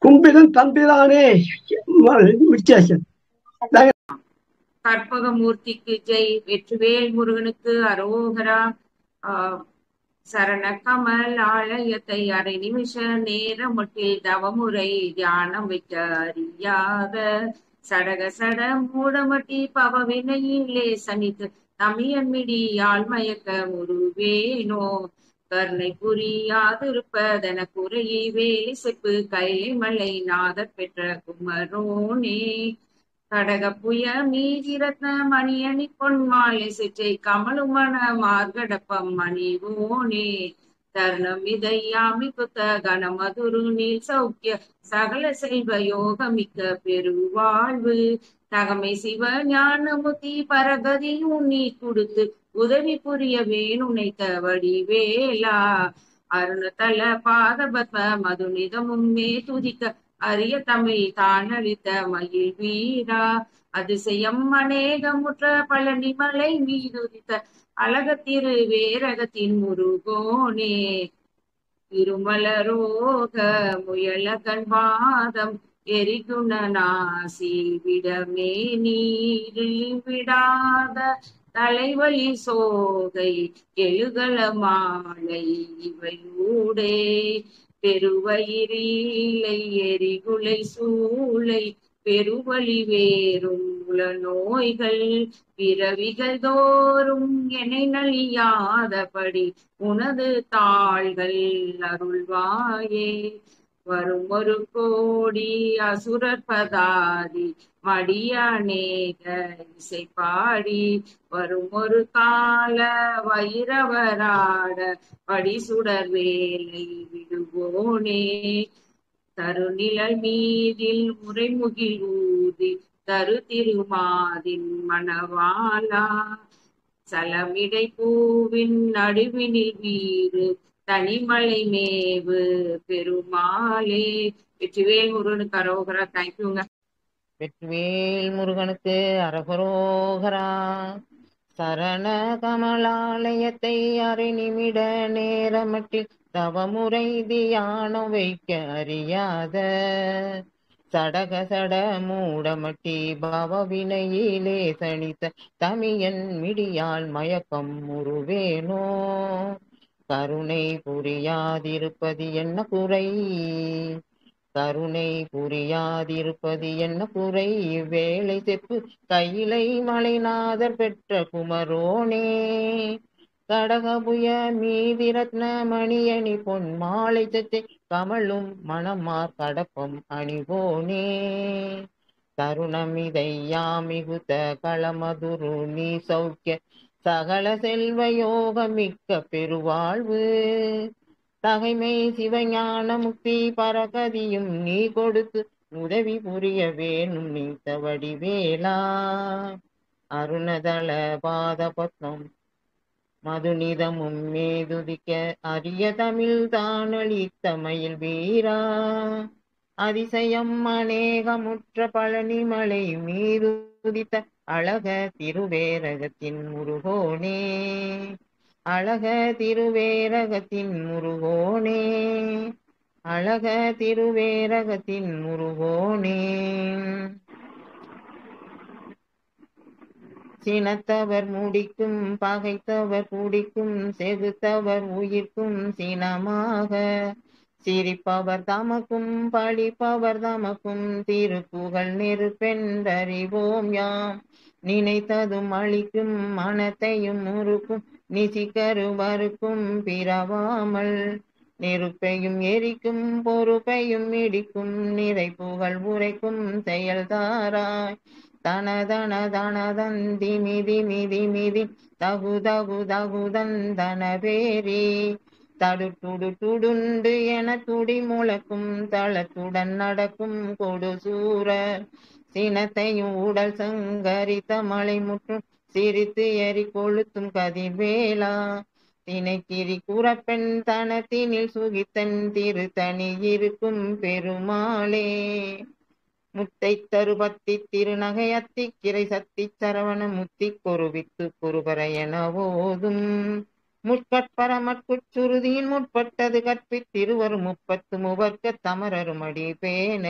கும்பிடம் தம்பிரானே வித்தியாசம். கற்பகமூர்த்திக்கு ஜெய். வெற்றிவேல் முருகனுக்கு அரோகரா. சரண கமல் ஆலயத்தை அரை நிமிஷ நேரமட்டில் தவமுறை தியானம் வைக்க அறியாத சடக சட மூடமட்டி பவவினையிலே சனித்து தமியன்மிடி யாழ் மயக்க முருவேனோ கருணை புரியாதிருப்பதன குறையை வேலை செப்பு கைலை மலை நாதர் பெற்ற குமரோனே. கடக புய மீதிரத்ன மணியணி பொன்மாலை சிற்றை கமலுமண மார்கடப்பம் மணிவோனே. தருணம் இதையாமி குத்த கணமதுரு நீல் சௌக்கிய சகல செல்வ யோகமிக்க பெருவாழ்வு தகமை சிவ ஞானமுத்தி பரகதி உன்னி கொடுத்து உதவி புரிய வேணுனைத்த வடிவேலா. அருணதல பாதபத்ம மதுநிதமும் மே துதிக்க அரிய தமிழ் தானளித்த மயில் வீரா அதிசயம் அநேகமுற்ற பழனிமலை மீதுதித்த அழகத்திரு வேரகத்தின் முருகோனே இருமலரோக முயலகன் வாதம் எரிகுணநாசி விடமே நீரில் விடாத தலைவலி சோகை எழுகல மாலை இவையூடே பெருவயிரிலை எரிகுலை சூளை பெருவழி வேறும் உள நோய்கள் பிறவிகள் தோறும் என்னை நலியாதபடி உனது தாள்கள் அருள்வாயே வரும் ஒரு கோடி அசுரர் பதாதி மடியநேக இசை பாடி வரும் ஒரு கால வைரவராட படிசுடர் வேலை விடுவோனே தருநிழல் மீதில் முறைமுகில் ஊதி தரு திருமாதின் மணவாளா சலமிடை பூவின் நடுவினில் வீறு தனிமலை மேவு பெருமாளே. வெற்றிவேல் முருகனுக்கு அரோகரா. தேங்க்யூங்க. வெற்றிவேல் முருகனுக்கு அரகரோகரா. சரண கமலாலயத்தை அரை நிமிட நேரமட்டில் தவமுறை தியானம் வைக்க அறியாத சடக சட மூடமட்டி பவவினையிலே சனித்த தமியன் மிடியால் மயக்கம் முருவேனோ கருணை புரியாதிருப்பது என்ன குறை கருணை புரியாதிருப்பது என்ன குறை வேலை செப்பு கையிலை மலைநாதர் பெற்ற குமரோனே கடகபுய மீதி ரத்ன மணியணி பொன் மாலை சச்சை கமலும் மணமார் கடப்பம் அணிவோனே தருணமிதையா மிகுத்த களமதுரு நீ சௌக்கிய சகல செல்வ யோக மிக்க பெருவாழ்வு தகைமை சிவஞான முக்தி பரகதியும் நீ கொடுத்து உதவி புரிய வேணும் நீத்த வடிவேலா அருணதள பாத பத்மம் மதுநிதமும் மேதுதிக்க அரிய தமிழ் தானளித்த மயில் வீரா அதிசயம் அநேகமுற்ற பழனிமலை மீதுதித்த அழக திருவேரகத்தின் முருகோனே அழக திருவேரகத்தின் முருகோனே அழக திருவேரகத்தின் முருகோனே சினத்தவர் முடிக்கும் பகைத்தவர் குடிக்கும் செகுத்தவர் உயிர்க்கும் சினமாக சிரிப்பவர் தமக்கும் பழிப்பவர் தமக்கும் திருப்புகழ் நெருப்பென்றறிவோம் யாம் நினைத்ததும் அழிக்கும் மனத்தையும் முறுக்கும் நிசிக்கருவருக்கும் பிறவாமல் நெருப்பையும் எரிக்கும் பொறுப்பையும் இடிக்கும் நிறை புகழ் உரைக்கும் செயல்தாராய் தன தன தனதன் திமி திமி திமிதி தகு தகு தகுதன் தனவேரி தடுத்துடு துடுண்டு என துடி முழக்கும் தளத்துடன் நடக்கும் கொடு சூர சினத்தையும் உடல் சங்கரித்த மலை முற்றும் சிரித்து எரி கொளுத்தும் கதிர்வேலா தினைக்கிரி குறப்பெண் தனத்தினில் சுகித்தன் திருத்தனி இருக்கும் பெருமாளே முத்தை தருபத்தி திருநகை அத்தி கிரை சத்தி சரவண முத்தி கொருவித்து குருபர என ஓதும் முற்பற்பரமற்குச்சுருதியின் முற்பட்டது கற்பித்திருவர் 30 முவர்க்க தமரரும் அடி பேன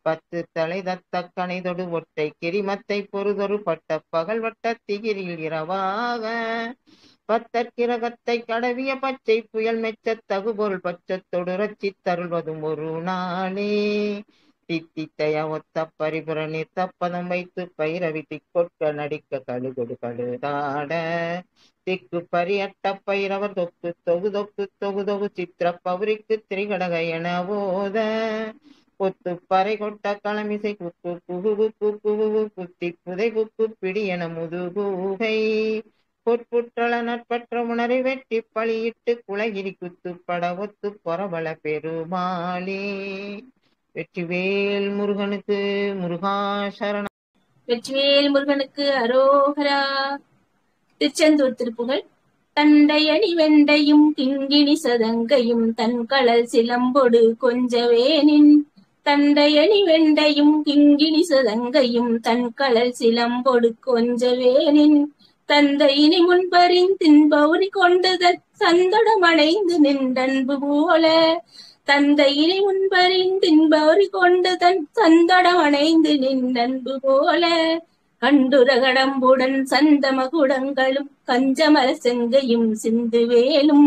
10 தலை தத்த கணைதொடு ஒற்றை கிரிமத்தை பொறுதொரு பட்ட பகல் வட்ட திகிரில் இரவாக பத்தற்கிரகத்தை கடவிய பச்சை புயல் மெச்ச தகுபொருள் பச்சத்தொடு ரச்சி தருள்வதும் ஒரு நாளே தித்தித்தைய ஒத்த பரிபுர நித்தப்பதம் வைத்து பைரவி திக்கொட்க நடிக்க கழுகொடு கழுதாட திக்கு பரியட்ட பைரவர் தொக்கு தொகு தொக்கு தொகு தொகு சித்திர பௌரிக்கு திரிகடக என ஓத கொத்து பறை கொட்ட களமிசை குக்கு குகு குகு குத்தி புதை குக்கு பிடி என முதுகூகை பொற்புற்றள நட்பற்ற உணரை வெட்டி பழியிட்டு குலகிரி குத்து பட ஒத்து பொறவள பெருமாளே. வெற்றிவேல் முருகனுக்கு முருகா சரணம். வெற்றிவேல் முருகனுக்கு அரோகரா. திருச்செந்தூர் திருப்புகழ். தண்டையணி வெண்டையும் கிங்கிணி சதங்கையும் தன் களல் சிலம்பொடு கொஞ்சவேனின் தண்டையணி வெண்டையும் கிங்கிணி சதங்கையும் தன் களல் சிலம்பொடு கொஞ்சவேனின் தந்தையினி முன்பறின் தின்பௌரி கொண்டுதற் சந்தடமடைந்து நின்றன்பு போல தந்தையினி முன்பறின் தின்பௌரி கொண்டு தன் சந்தடமடைந்து நின்றன்பு போல கண்டுரகடம்புடன் சந்தமகுடங்களும் கஞ்சமர செங்கையும் சிந்து வேலும்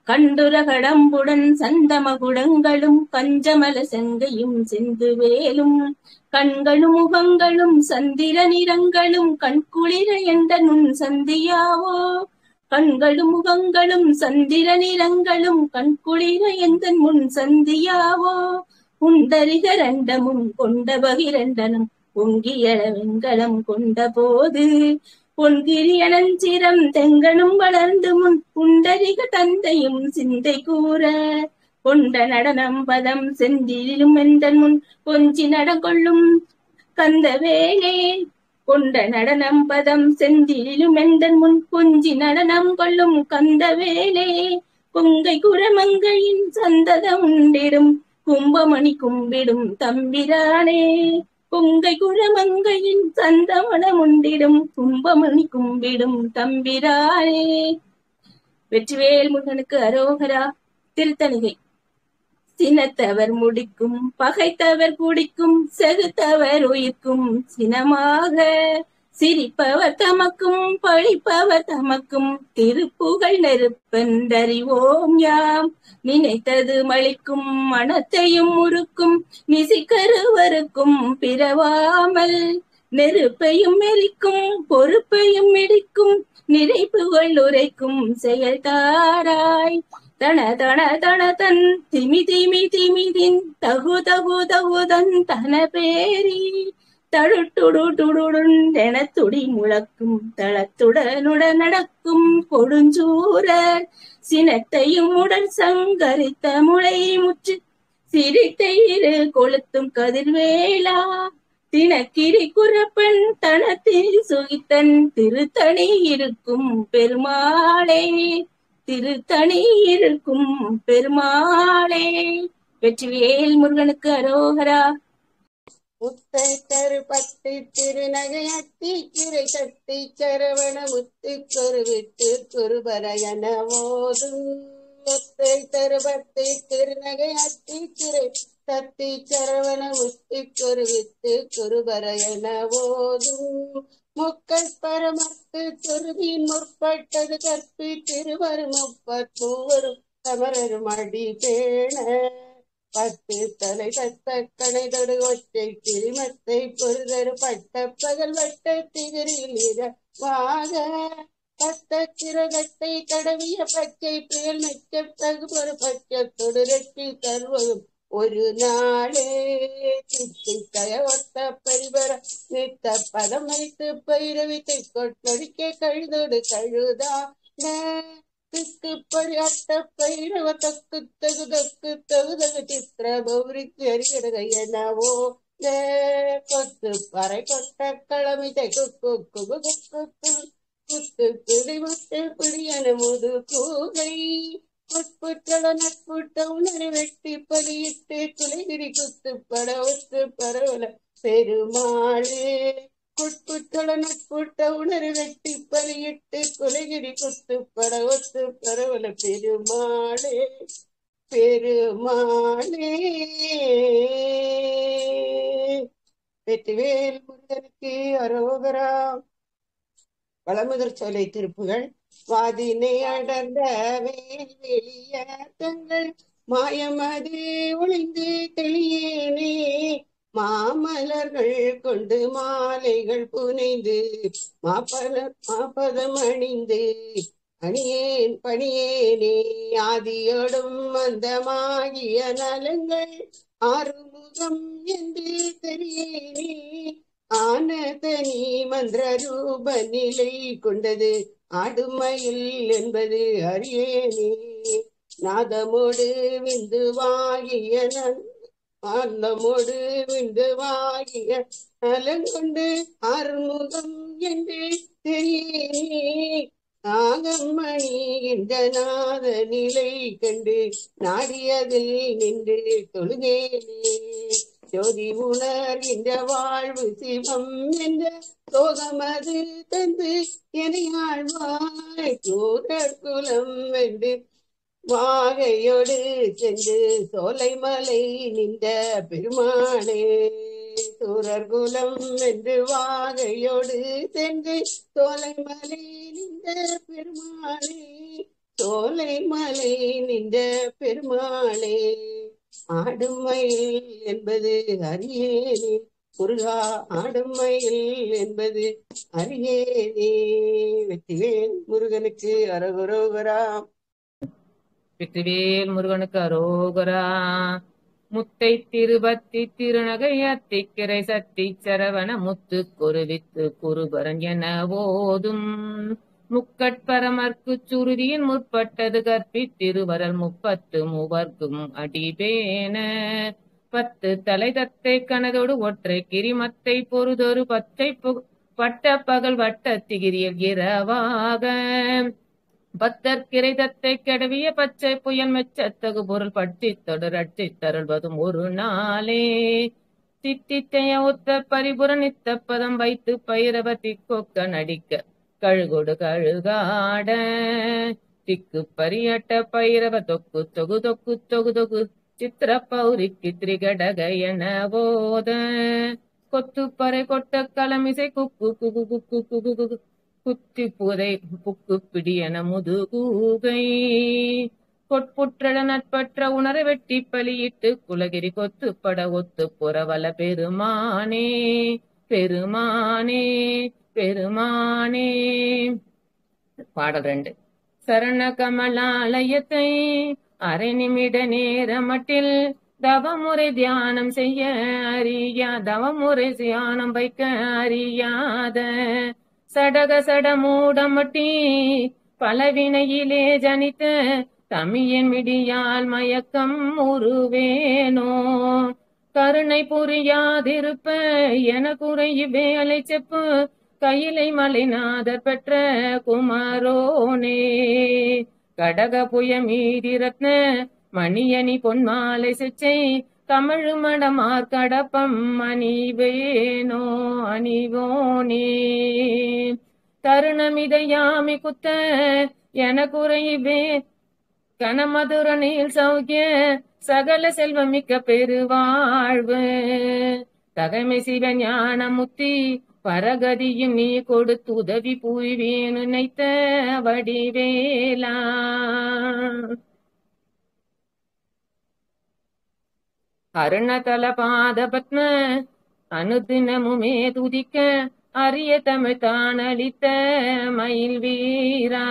கண்டுரகடம்புடன் சந்தமகுடங்களும் கஞ்சமல செங்கையும் சிந்து வேலும் கண்களும் முகங்களும் சந்திர நிறங்களும் கண்குளிர என்ற நுண் சந்தியாவோ கண்களும் முகங்களும் சந்திர நிறங்களும் கண்குளிர எந்த முன் சந்தியாவோ புண்டரிக ரண்டமும் கொண்ட பகிரண்டனும் பொங்கியள வெண்கலம் கொண்ட போது பொன்கிரியனஞ்சிரம் தெங்கனும் வளர்ந்து முன் புண்டரிக தந்தையும் சிந்தை கூற கொண்ட நடனம் பதம் செந்திலும் எந்தன் முன் கொஞ்சி நடகொள்ளும் கந்தவேலே கொண்ட நடனம் பதம் செந்திலும் எந்தன் முன் கொஞ்சி நடனம் கொள்ளும் கந்தவேலே கொங்கை குரமங்கையின் சந்ததம் உண்டிடும் கும்பமணி கும்பிடும் தம்பிரானே கொங்கை குரமங்கையின் சந்தமணம் உண்டிடும் கும்பமணி கும்பிடும் தம்பிரானே. வெற்றிவேல் முருகனுக்கு அரோகரா. திருத்தணிகை. சினத்தவர் முடிக்கும் பகைத்தவர் குடிக்கும் செகுத்தவர் உயிர்க்கும் சினமாக சிரிப்பவர் தமக்கும் பழிப்பவர் தமக்கும் திருப்புகழ் நெருப்பென்றறிவோம் யாம் நினைத்தது மளிக்கும் மனத்தையும் முறுக்கும் நிசிக்கருவருக்கும் பிறவாமல் நெருப்பையும் எரிக்கும் பொறுப்பையும் இடிக்கும் நிறைப்புகள் உரைக்கும் செயல் தாராய் தன தன தன தன் திமி திமி திமிதின் தகு தகு தகுதன் தன பேரி தழுட்டுடுடுடுடன் என துடி முழக்கும் தளத்துடனுடன் நடக்கும் கொடுஞ்சூரர் சினத்தையும் உடன் சங்கரித்த முளை முற்று சிரித்த இரு கொளுத்தும் கதிர்வேலா தினக்கிரி குரப்பன் தனத்தில் சுகித்தன் திருத்தணி இருக்கும் பெருமாளே திருத்தணி இருக்கும் பெருமாளே. வெற்றிவேல் முருகனுக்கு அரோகரா. முத்தை தருபத்தி திருநகையத்தி கிரை சக்தி சரவண முத்து கொருவிட்டு குருபரையன ஓதும் முத்தை தருபத்தி திருநகையத்தி கிரை சக்தி சரவண முத்து கொருவித்து குருபரையன ஓதும் முக்கள் பரமர்க்கு துருவின் முற்பட்டது கற்பி திருவரு முப்பத்தூவரும் சமரரும் அடி பேண பத்து தலை தத்த கணைதொடு ஒற்றை கிரிமத்தை பொருதரு பட்ட பகல் வட்ட திகிரில் இரவாக பத்த கிரகத்தை கடவிய பச்சை புயல் மெச்ச தகுபொரு பச்சை தொடுரட்டி தருவதும் ஒரு நாளே திட்டு கய ஒத்த பரிபர நித்த பதம் வைத்து பைரவித்தை கொட்டடிக்க கழுதோடு கழுதா திக்குப்படி அட்ட பைரவ தக்கு தகு தக்கு தகுதகு சித்திர பௌரிக்கு அறிகிறதையனவோ கொத்து பறை கொட்ட களமிதை குக்கு குகு குக்கு குத்து பிடி முட்டு பிடியன முது கூகை உட்புற்றள நட்புட்ட உணரை வெட்டி பலியிட்டு குலைகிரி குத்து பட ஒத்து பரவல பெருமாளே குட்புற்றள நட்புட்ட உணரை வெட்டி பலியிட்டு குலைகிரி குத்து பட ஒத்து பரவல பெருமாளே பெருமாளே. வெற்றிவேல் முருகனுக்கு அரோகரா. வளமுதற் சோலை திருப்புகள். வாதினை அடர்ந்த வேல் வெளிய தங்கள் மாயமது ஒளிந்து தெளியேனே மாமலர்கள் கொண்டு மாலைகள் புனைந்து மாப்பதம் அணிந்து அணியேன் பணியேனே ஆதியோடும் மந்தமாகிய நலங்கள் ஆறுமுகம் என்று தெரியேனே ஆனதனி மந்திர ரூப நிலை கொண்டது ஆடுமையில் என்பது அறியேனே நாதமோடு விந்துவாகிய ஆனமோடு விந்துவாகிய நலங்கொண்டு ஆறுமுகம் என்று தெரியேனே நாகமணி இந்த நாத நிலை கண்டு நாடியதில் நின்று தொழுகேனே ஜோதி உணர்கின்ற வாழ்வு சிவம் என்ற சோகமது தந்து என்னை ஆழ்வாய் சூரர் குலம் வென்று வாகையோடு சென்று சோலைமலை நின்ற பெருமானே சூரர் குலம் வென்று வாகையோடு சென்று சோலைமலை நின்ற பெருமானே சோலைமலை நின்ற பெருமாளே ஆடுமயில் என்பது அறியேனே முருகா ஆடுமயில் என்பது அறியேனே வெற்றிவேல் முருகனுக்கு அரகுரோகரா வெற்றிவேல் முருகனுக்கு அரோகரா. முத்தை திருபத்தி திருநகை அத்திக்கிரை சத்தி சரவண முத்து குருவித்து குருபரன் என ஓதும் முக்கட்பரமர்க்கு சுருதியின் முற்பட்டது கற்பித்திருவரல் 30 மூவர்க்கும் அடிபேன 10 தலை தத்தை கனதோடு ஒற்றை கிரிமத்தை பொறுதொரு பச்சை பட்ட பகல் வட்ட திகிரியில் இரவாக 10 கிரை தத்தை கெடவிய பச்சை புயல் மெச்சத்தகு பொருள் பட்டி தொடரட்சி தருள்வதும் ஒரு நாளே தித்தித்தைய ஒத்த பரிபுர நித்த பதம் வைத்து பைரவத்தி கொக்க நடிக்க கழுகொடு கழுகாட திக்கு பரியட்ட பைரவ தொக்கு தொகு தொக்கு தொகு தொகு சித்திர பௌரிக்கு திரிகடக என போத கொத்து பறை கொட்ட களமிசை குக்கு குகு குக்கு குகு குகு குத்தி புதை புக்கு பிடி என முதுகூகை கொட்புற்றட நட்பற்ற உணர வெட்டி பலியிட்டு குலகிரி கொத்து பட ஒத்து புறவல பெருமானே பெருமானே பெருமானே. பாடல் 2. சரண கமலாலயத்தை அரை நிமிட நேரமட்டில் தவமுறை தியானம் செய்ய அறியா தவமுறை தியானம் வைக்க அறியாத சடக சடமூடமட்டி பலவினையிலே ஜனித்த தமியன் மிடியால் மயக்கம் உருவேனோ கருணை புரியாதிருப்ப என குறையு வேலை செப்பு கையிலை மலைநாதர் பெற்ற குமரோனே கடக புய மீதி ரத்ன மணியணி பொன்மாலை சிச்சை தமிழ் மடமார் கடப்பம் அணிவேனோ அணிவோனே தருணமிதையாமி குத்த என குறைவே கனமதுரனில் சௌக்கிய சகல செல்வமிக்க பெருவாழ்வு தகைமை சிவ ஞான முத்தி பரகதியும் நீ கொடுத்து உதவி புய்வேன் நினைத்த வடிவேலா. அருணதல பாத பத்ம அனுதினமுமே துதிக்க அரிய தமிழ் தான் அளித்த மயில் வீரா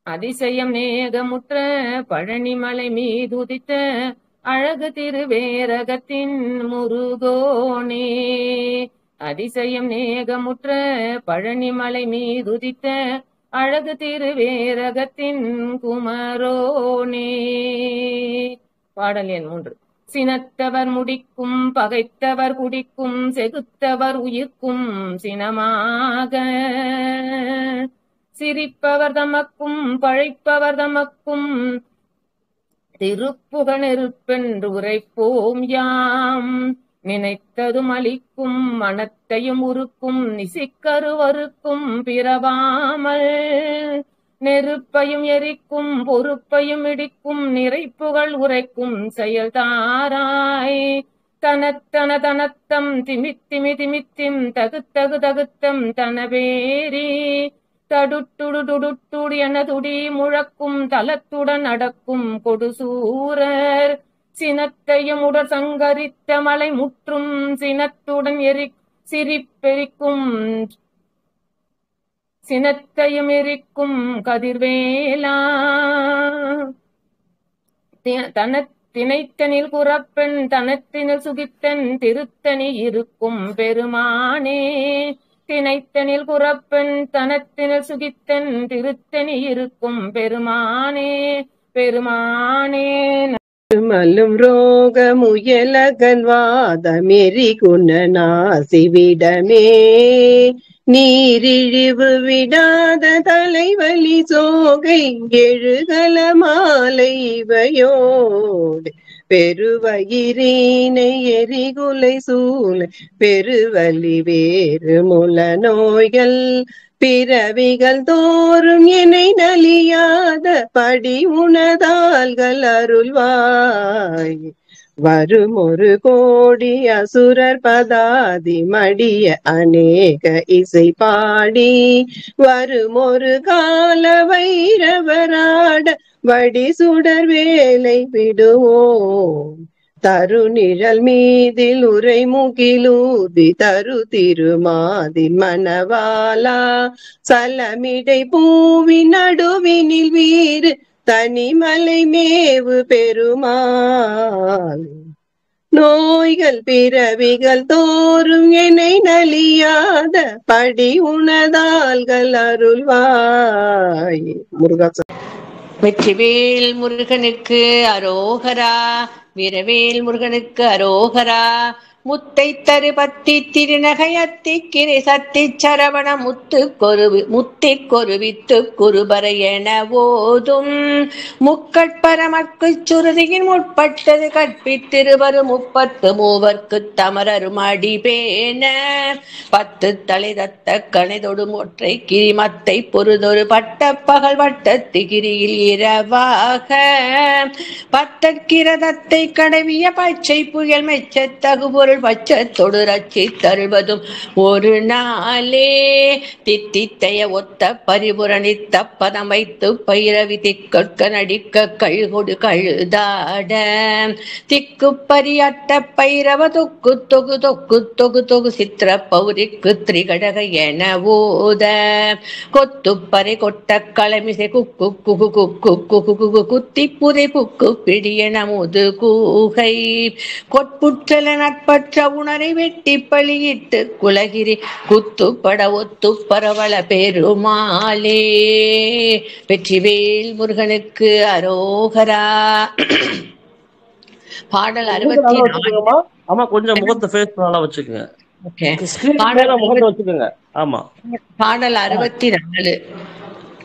அதிசயம் நேகமுற்ற பழனிமலை மீதுதித்த அழகு திருவேரகத்தின் முருகோனே அதிசயம் நேகமுற்ற பழனிமலை மீதுதித்த அழகு திருவேரகத்தின் குமரோனே. பாடல் எண் 3. சினத்தவர் முடிக்கும் பகைத்தவர் குடிக்கும் செகுத்தவர் உயிர்க்கும் சினமாக சிரிப்பவர் தமக்கும் பழைப்பவர் தமக்கும் திருப்புக நெருப்பென்று உரைப்போம் யாம் நினைத்ததும் அளிக்கும் மனத்தையும் உருக்கும் நிசிக்கருவருக்கும் பிறவாமல் நெருப்பையும் எரிக்கும் பொறுப்பையும் இடிக்கும் நிறைப்புகள் உரைக்கும் செயல்தாராய் தனத்தன தனத்தம் திமித்திமி திமித்திம் தகுத்தகு தகுத்தம் தனவேரி தடுட்டுடு என துடி முழக்கும் தலத்துடன் அடக்கும் கொடுசூரர் சினத்தையும் உடற் சங்கரித்த மலை முற்றும் சினத்துடன் சிரிப்பெரிக்கும் சினத்தையும் எரிக்கும் கதிர்வேலா தினைத்தனில் குறப்பெண் தனத்தினில் சுகித்தன் திருத்தனி இருக்கும் பெருமானே தினைத்தனில் குறப்பெண் தனத்தினில் சுகித்தன் திருத்தனி இருக்கும் பெருமானே பெருமானே. மல்லும் ரோக முயலகன்வாதமெரி குணநாசிவிடமே நீரிழிவு விடாத தலைவலி சோகை எழுகல மாலைவையோடு பெருவயிரீனை எரிகுலை சூளை பெருவலி வேறு முல நோய்கள் பிறவிகள் தோறும் என்னை நலியாத படி உணதாள்கள் அருள்வாய். வரும் ஒரு கோடி அசுரர் பதாதி மடிய அநேக இசை பாடி வரும் ஒரு கால வைரவராட வடி சுடர் வேலை விடுவோம். தருநிழல் மீதில் உரை முகிலூதி தரு திருமாதின் மணவாளா சலமிடை பூவின் நடுவினில் வீறு தனிமலை மேவு பெருமாள். நோய்கள் பிறவிகள் தோறும் என்னை நலியாத படி உணதாள்கள் அருள்வாய். முருகாசன். வெற்றிவேல் முருகனுக்கு அரோகரா, வீரவேல் முருகனுக்கு அரோகரா. முத்தை தரு பத்தி திருநகையத்தி கிரை சத்தி சரவண முத்திக்கொரு வித்து குருபர என ஓதும் முக்கட்பரமற்கு சுருதியின் முற்பட்டது கற்பித்திருவரும் 33 தமரரும் அடிபேன 10 தலை தத்த கணைதொடும் ஒற்றை கிரிமத்தை பொருதொரு பட்ட பகல் வட்டத்து கிரியில் இரவாக பத்தற்கிரதத்தை கடவிய பச்சை புயல் மெச்ச தகுபொருள் பச்சத்தொடு ரச்சி தருவதும் ஒரு நாளே. தித்தித்தைய ஒத்த பரிபுரணித்த பதம் வைத்து பைரவி திக்கொட்க நடிக்க கழுகொடு கழுதாட திக்கு பரியட்ட பைரவ தொக்கு தொகு தொக்கு தொகு தொகு சித்திர பௌரிக்கு திரிகடக என ஓத கொத்துப்பறை கொட்ட களமிசை குக்கு குகு குக்கு குகு குகு குத்தி புதை புக்கு பிடியன முது கூகை கொட்புற்றல நட்பற்ற உணரை வெட்டி பழியிட்டு குலகிரி குத்துப்பட ஒத்து பரவள பெருமாளே. வெற்றிவேல் முருகனுக்கு அரோகரா. பாடல் 64. ஆமா, கொஞ்சம் முகத்தை ஃபேஸ் நல்லா வச்சுக்கோங்க. முகத்தை வச்சுக்கோங்க. ஆமா, பாடல் 64.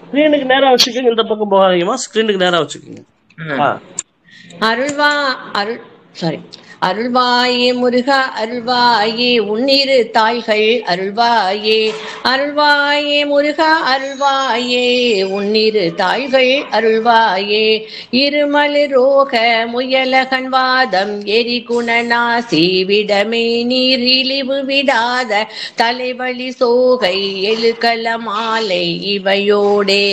ஸ்கிரீனுக்கு நேரா வச்சுக்கோங்க. இந்த பக்கம் போகாதீங்கம்மா, ஸ்கிரீனுக்கு நேரா வச்சுக்கோங்க. அருள்வாயே முருகா அருள்வாயே உன்னிரு தாள்கள் அருள்வாயே. அருள்வாயே முருகா அருள்வாயே உன்னிரு தாள்கள் அருள்வாயே. இருமலு ரோக முயலகன் வாதம் எரி குணநாசி விடமே நீர் இழிவு விடாத தலைவலி சோகை எழுகல மாலை இவையோடே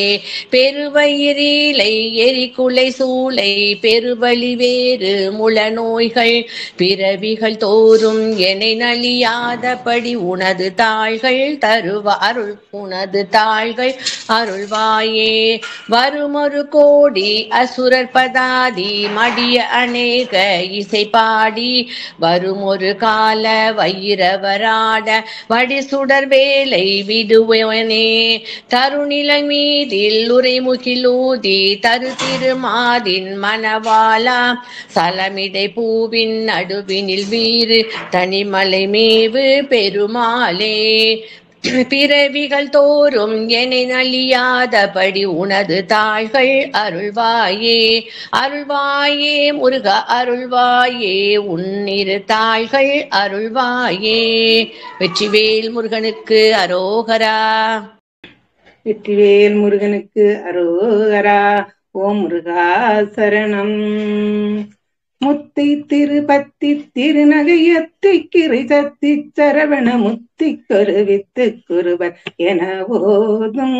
பெருவயிரீலை எரிகுலை சூளை பெருவலி வேறு முல நோய்கள் பிறவிகள் தோறும் என்னை நலியாதபடி உனது தாள்கள் தருவ அருள் உனது தாள்கள் அருள்வாயே. வருமொரு கோடி அசுரர் பதாதி மடிய அநேக இசை பாடி வருமொரு கால வைரவராட வடி சுடர் வேலை விடுவனே. தருநிலை மீதில் உரை முகிலூதி தரு திருமாதின் மணவாளா சலமிடை பூவின் நடுவினில் வீறு தனிமலை மேவு பெருமாளே. பிறவிகள் தோறும் என்னை நலியாதபடி உனது தாள்கள் அருள்வாயே. அருள்வாயே முருக அருள்வாயே உன்னிரு தாள்கள் அருள்வாயே. வெற்றிவேல் முருகனுக்கு அரோகரா. வெற்றிவேல் முருகனுக்கு அரோகரா. ஓம் முருகா சரணம். முத்தை திருப்பத்தி திருநகையத்தி கிரை சத்தி சரவண முத்திக்கொரு வித்து குருவர் என ஓதும்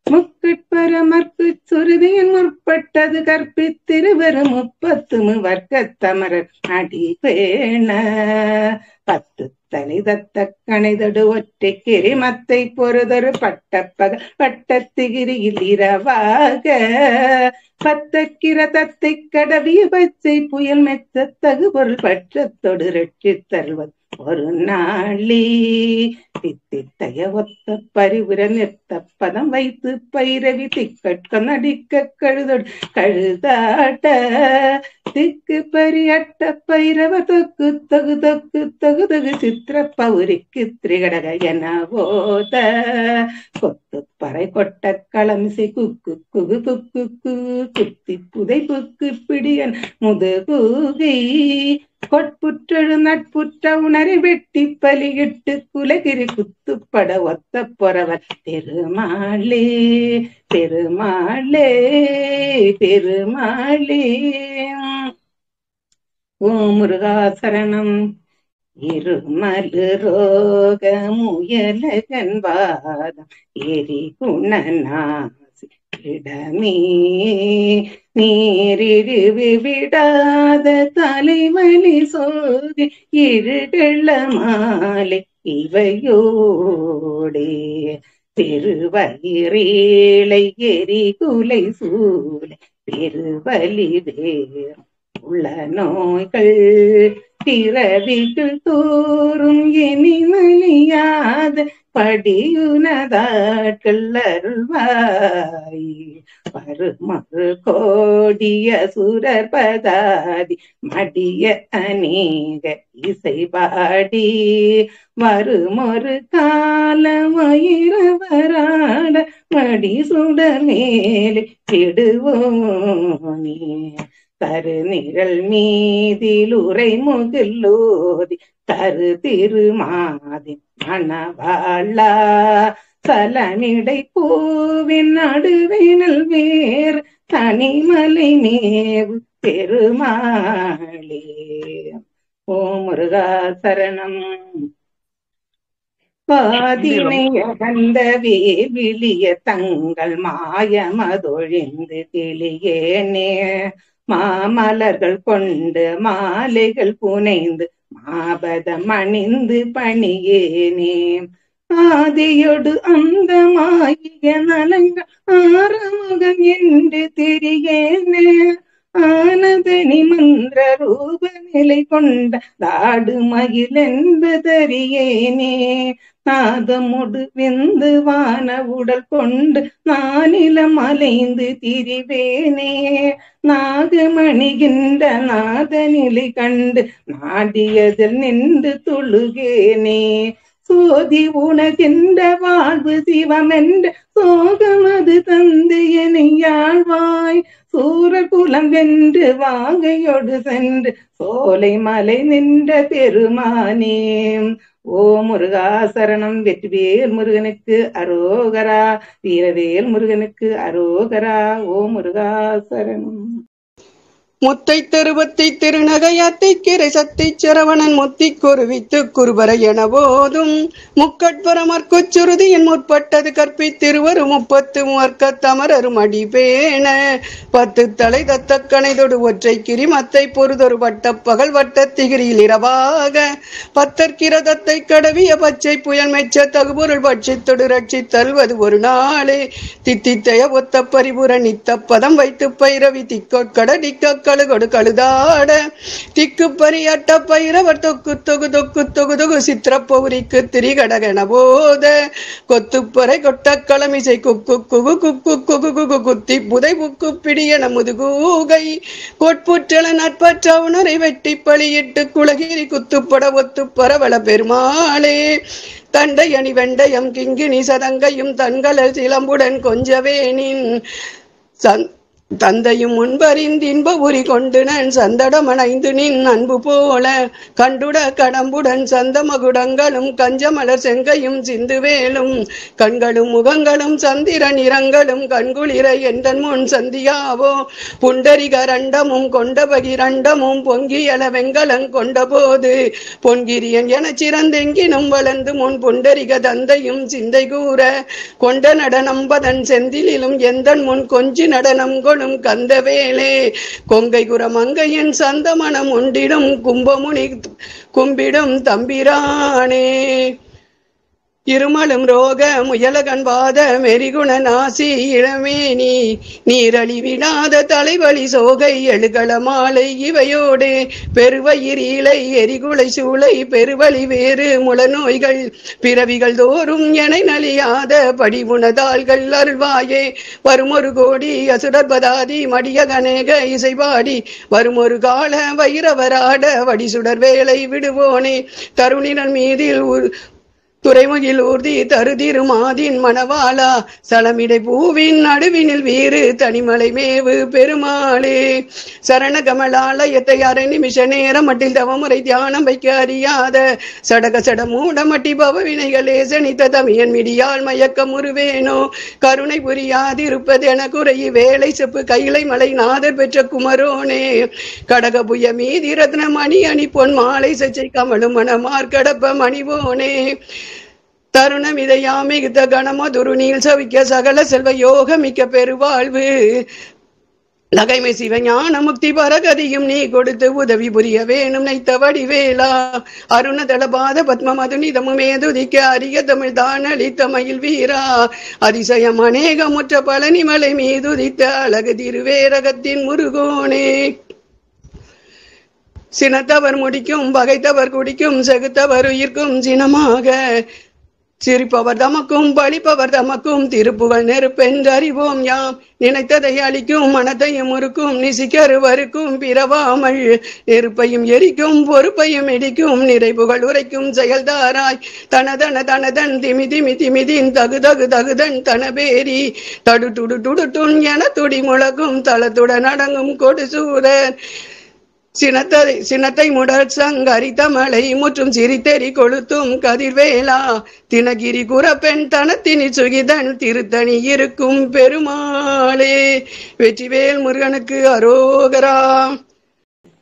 முக்கட்பரமற்கு சுருதியின் முற்பட்டது கற்பித்திருவரும் 30 வர்க்கத்தமரர் அடிபேண 10 தலை தத்த கணைதடு ஒற்றை கிரிமத்தை பொறுதொரு பட்டப்பக பட்டத்திகிரியில் இரவாக பத்தக்கிரதத்தை கடவிய பச்சை புயல் மெச்ச தகு பொருள் பற்றத்தொடு ரட்சி தருவது ஒரு நாளே. தித்தித்தைய ஒத்த பரிவுர நிறுத்த பதம் வைத்து பைரவி திக்கட்க நடிக்க கழுதொடு கழுதாட்ட திக்கு பரியட்ட பைரவ தொக்கு தொகு தொக்கு தொகு தொகு சித்திர பௌரிக்கு திரிகடக என போத கொத்து பறை கொட்ட களமிசை குக்கு குகு குக்கு குத்தி புதை புக்கு பிடியன் முதுகூகை கொட்புற்றழு நட்புற்ற உணரை வெட்டி பலியிட்டு குலகிரி குத்துப்பட ஒத்த பொறவர் பெருமாளே பெருமாளே பெருமாளே. ஓ முருகாசரணம். இருமலு ரோக முயலகன் வாதம் எரி குணநாசி இடமே நீரிழிவு விடாத தலைவலி சோதி இருகள மாலை இவையோடே பெருவயிரேளை எரி குலை சூலை பெருவலி வேறு உள்ள நோய்கள் பிறவிகள் தோறும் இனிமலியாத படியுனதாட்கள் அருள்வாய் பருமறு கோடிய சுரர் பதாதி மடிய அநேக இசை பாடி வருமொரு காலம் இரவராட மடி சுடர் மேலே கெடுவோனே தருநிழல் மீதில் உரை முகிலோதி தரு திருமாதி மணவாளா சலனிடை பூவின் நடுவினல் வேறு தனிமலை மேவு பெருமாளே. ஓ முருகாசரணம். பாதினைய வந்த வேலிய தங்கள் மாயமதொழிந்து கிளியேனே மாமலர்கள் கொண்டு மாலைகள் புனைந்து மாபதம் அணிந்து பணியேனே ஆதியொடு அந்த மாய நலங்கள் ஆறுமுகம் என்று தெரியேனே ஆனதனி மந்திர ரூப நிலை கொண்ட தாடு மகிழ் என்பதறியேனே நாதமுடு விந்து வான உடல் கொண்டு நானிலம் அலைந்து திரிவேனே நாகமணிகின்ற நாத நிலை கண்டு நாடியதில் நின்று தொழுகேனே சோதி உணகின்ற வாழ்வு சிவமென்ற சோகமது தந்து எனையாழ்வாய் சூரர் குலம் வென்று வாகையோடு சென்று சோலை மலை நின்ற பெருமானே. ஓ முருகாசரணம். வெற்றிவேல் முருகனுக்கு அரோகரா. வீரவேல் முருகனுக்கு அரோகரா. ஓ முருகாசரணம். முத்தை தருவத்தை திருநகையாத்தை கிரை சத்தை சரவணன் முத்தி குருவித்து குருபர என போதும் முக்கட்பரமர்க்குச் சுருதியின் முற்பட்டது கற்பித்திருவரு 30 முவர்க்க தமரரும் அடிபேண 10 தலை தத்த கணைதொடு ஒற்றை கிரி மத்தை பொறுதொரு வட்ட பகல் வட்ட திகிரியில் இரவாக பத்தற்கிரதத்தை கடவிய பச்சை புயல் மெச்ச தகுபொருள் பட்சித்தொடு ரட்சி தருவது ஒரு நாளே தித்தித்தைய ஒத்த பரிபுர நித்த பதம் வைத்து பைரவி திக்கொட்கடிக்க கழுகொடு கழுதாட திக்கு பரியட்ட பைரவர் தொக்கு தொகு தொக்கு தொகு தொகு சித்திர பௌரிக்கு திரிகடகன போத கொத்துப்பறை கொட்ட களமிசை குக்கு குகு குக்கு குகு குகு குத்தி புதை புக்கு பிடியன முதுகூகை கொட்புற்றல நட்பற்ற உணரை வெட்டி பழியிட்டு குலகிரி குத்துப்பட ஒத்து பரவல பெருமாளே தண்டை அணி வெண்டயம் கிங்கினி சதங்கையும் தன்கள சிலம்புடன் கொஞ்சவேனின் தந்தையும் முன்பறிந்து இன்ப உரி கொண்டு நான் சந்தடமணைந்து நின் அன்பு போல கண்டுட கடம்புடன் சந்த மகுடங்களும் கஞ்சமலர் செங்கையும் சிந்துவேலும் கண்களும் முகங்களும் சந்திர நிறங்களும் கண்குளிர எந்தன் முன் சந்தியாவோ புண்டரிக ரண்டமும் கொண்ட பகிரண்டமும் பொங்கியல வெங்கலங் கொண்ட போது பொன்கிரியன் என சிறந்தெங்கினும் வளர்ந்து முன் புண்டரிக தந்தையும் சிந்தை கூற கொண்ட நடனம்பதன் செந்திலும் எந்தன் முன் கொஞ்சி நடனம் கந்தவேளே கொங்கை குரமங்கையின் சந்தமனம் உண்டிடும் கும்பமுனி கும்பிடும் தம்பிரானே இருமலும் ரோக முயலகன் வாத மெரிகுண நாசி இளமேனி நீரழிவிடாத தலைவலி சோகை எழுகள மாலை இவையோடு பெருவயிரீலை எரிகுலை சூளை பெருவலி வேறு முளநோய்கள் பிறவிகள் தோறும் என நலியாத படிவுணதாள்கள் அருள்வாயே வருமொரு கோடி அசுடர்பதாதி மடிய கனேக இசைபாடி வருமொரு கால வைரவராட வடிசுடர் வேலை விடுவோனே தருணினன் மீதில் துறைமுகில் ஊர்தி தருதிருமாதின் மணவாளா சலமிடை பூவின் நடுவினில் வீறு தனிமலை மேவு பெருமாளே சரண கமலாலயத்தை அரை நிமிஷ நேரம் மட்டில் தவமுறை தியானம் வைக்க அறியாத சடக சட மூட மட்டி பவ வினைகளே சனித்த தமியன் மிடியால் மயக்கம் உருவேனோ கருணை புரியாதிருப்பதென குறையி வேலை செப்பு கைலை மலை நாதர் பெற்ற குமரோனே கடக புய மீதி ரத்ன மணி அணி பொன் மாலை சச்சை கமலும் மணமார் கடப்ப மணிவோனே தருணம் இதையா மிகுத்த கணமதுரு நீள் சவிக்க சகல செல்வ யோக மிக்க பெருவாழ்வு நகைமை சிவஞான முக்தி பரகதியும் நீ கொடுத்து உதவி புரிய வேணும் நைத்த வடிவேலா அருணதளபாத பத்ம மதுநிதமும் ஏதுதிக்க அரிய தமிழ் தான் அளித்த மயில் வீரா அதிசயம் அநேகமுற்ற பழனிமலை மீதுதித்த அழகு திருவேரகத்தின் முருகோனே சினத்தவர் முடிக்கும் பகைத்தவர் குடிக்கும் செகுத்தவர் உயிர்க்கும் சினமாக சிரிப்பவர் தமக்கும் பழிப்பவர் தமக்கும் திருப்புகழ் நெருப்பென்று அறிவோம் யாம் நினைத்ததை அளிக்கும் மனத்தையும் முறுக்கும் நிசிக்கருவருக்கும் பிறவாமல் நெருப்பையும் எரிக்கும் பொறுப்பையும் இடிக்கும் நிறைப்புகள் உரைக்கும் செயல்தாராய் தனதன தனதன் திமி திமி திமிதின் தகு தகு தகுதன் தனபேரி தடு துடு துடுட்டுன் என துடி முழக்கும் தளத்துடன் அடங்கும் கொடுசூரர் சினத்தை முடல் சங்கரித்த மலை முற்றும் சிரித்தெறி கொளுத்தும் கதிர்வேலா தினகிரி குரப்பெண் தனத்தினி சுகிதன் திருத்தணி இருக்கும் பெருமாளே வெற்றிவேல் முருகனுக்கு அரோகரா.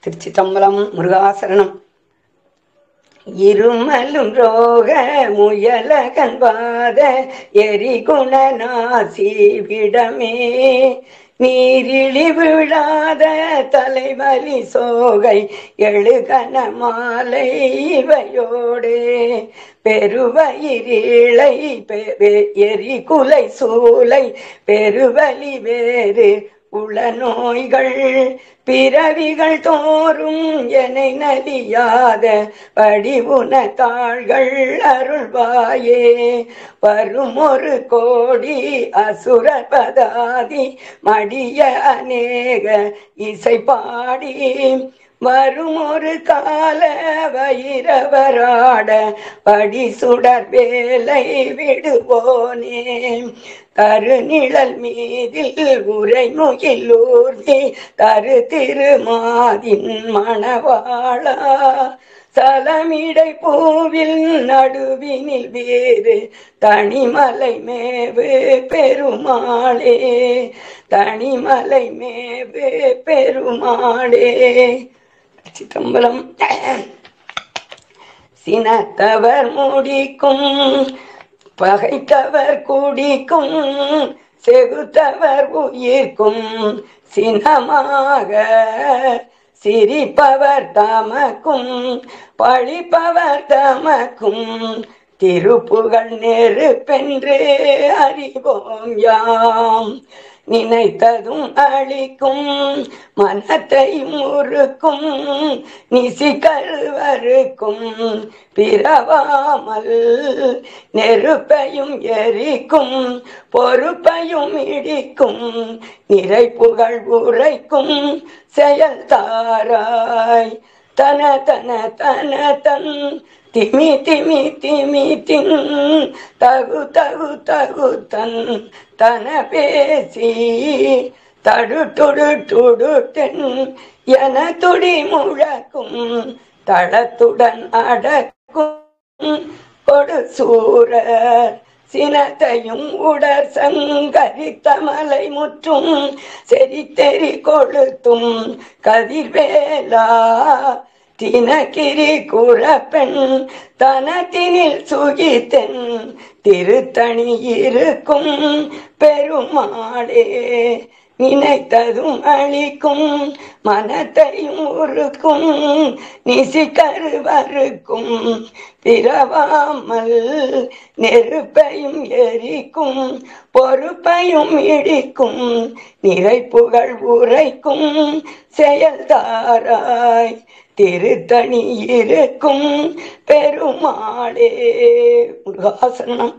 திருச்சிற்றம்பலம். முருகாசரணம். இருமலும் ரோக முயல கண்பாத எரி குணநாசி விடமே நீரிழி விழாத தலைவலி சோகை எழுகன மாலை இவையோடு பெருவயிரிழை எரி குலை சூலை பெருவலி வேறு உள நோய்கள் பிறவிகள் தோறும் என்னை நலியாத வடிவுன தாள்கள் அருள்வாயே வரும் ஒரு கோடி அசுர பதாதி மடிய அநேக இசை பாடி வரும் ஒரு கால வைரவராட படி சுடர் வேலை விடுவோனே கருநிழல் மீதில் உரைமுகில் ஊர்தி தரு திருமாதின் மணவாளா சலமிடை பூவில் நடுவினில் வேறு தனிமலை மேவு பெருமாளே தனிமலை மேவு பெருமாளே. சிதம்பரம். சினத்தவர் முடிக்கும் பகைத்தவர் குடிக்கும் செகுத்தவர் உயிர்க்கும் சினமாக சிரிப்பவர் தமக்கும் பழிப்பவர் தமக்கும் திருப்புகழ் நெருப்பென்று அறிவோம் யாம் நினைத்ததும் அளிக்கும் மனத்தையும் உருக்கும் நிசிகருவருக்கும் பிறவாமல் நெருப்பையும் எரிக்கும் பொறுப்பையும் இடிக்கும் நிறைப்புகழ் உரைக்கும் செயல்தாராய் தன தன தன தன் திமி திமி திமி தின் தகு தகு தகு தன் தன பேசி தடு துடு துடு தென் என துடி முழக்கும் தளத்துடன் அடக்கும் கொடு சூரர் சினத்தையும் உடற் சங்கரித்த மலை முற்றும் செறித்தெறி கொளுத்தும் கதிர்வேலா தினகிரி குரப்பெண் தனத்தினில் சுகித்தென் திருத்தணி இருக்கும் பெருமாளே நினைத்ததும் அளிக்கும் மனத்தையும் உருக்கும் நிசிகருவருக்கும் பிறவாமல் நெருப்பையும் எரிக்கும் பொறுப்பையும் இடிக்கும் நிறைப்புகழ் உரைக்கும் செயல்தாராய் திருத்தணி இருக்கும் பெருமாளே. முருகாசனம்.